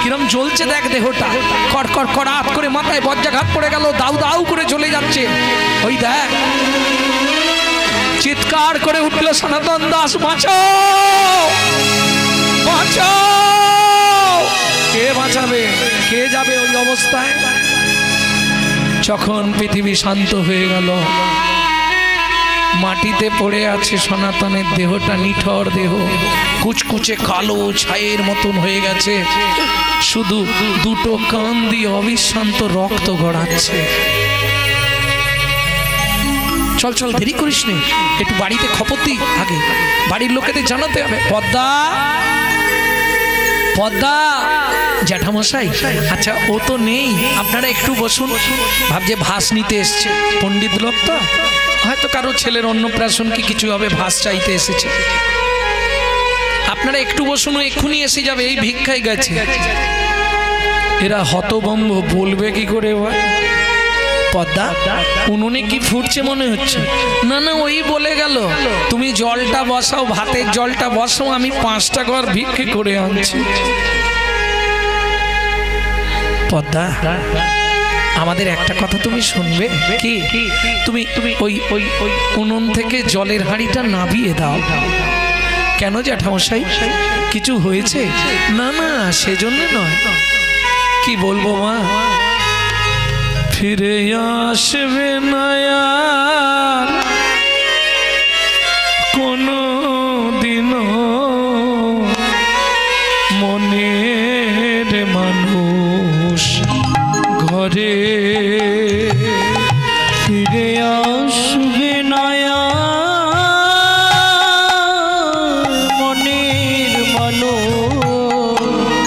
কিরম জ্বলছে দেখ দেহটা, কড়কড় কড়াত করে মাথায় বজ্রাঘাত পড়ে গেল, দাউ দাউ করে চলে যাচ্ছে। ওই দেখ, চিৎকার করে উঠলো সনাতন দাস, বাঁচাও বাঁচাও। কে বাঁচাবে, কে যাবে ওই অবস্থায়? যখন পৃথিবী শান্ত হয়ে গেল, মাটিতে পড়ে আছে সনাতনের দেহটা, নিঠর দেহ, কুচকুচে কালো ছায়ের মতন হয়ে গেছে। শুধু দুটো কান দিয়ে অবিশ্রান্ত রক্ত গড়াচ্ছে। চল চল, দেরি করিস নে, একটু বাড়িতে খবর দি, আগে বাড়ির লোকেদের জানাতে হবে। পদ্মা পদ্মা জ্যাঠামশাই, আচ্ছা ও তো নেই, আপনারা একটু বসুন। ভাবছে ভাস নিতে এসছে, পণ্ডিত লোক তো, হয়তো কারো ছেলের অন্নপ্রাশন কি কিছু হবে, ভাস চাইতে এসেছে। আপনারা একটু বসুন, এক্ষুনি এসে যাবে, এই ভিক্ষায় গেছে। এরা হতভম্ব, বলবে কি করে ভাই? পদ্মা উনুনে কি ফুটছে মনে হচ্ছে? না না, ওই বলে গেল তুমি জলটা বসাও, ভাতের জলটা বসাও, আমি 5টা ঘর ভিক্ষে করে আনছি। পদ্মা আমাদের একটা কথা তুমি শুনবে কি? তুমি ওই ওই ওই উনুন থেকে জলের হাঁড়িটা নাবিয়ে দাও। কেন জ্যাঠামশাই, কিছু হয়েছে? না না, সেজন্য নয়। কি বলবো মা? ফিরে আসবে না।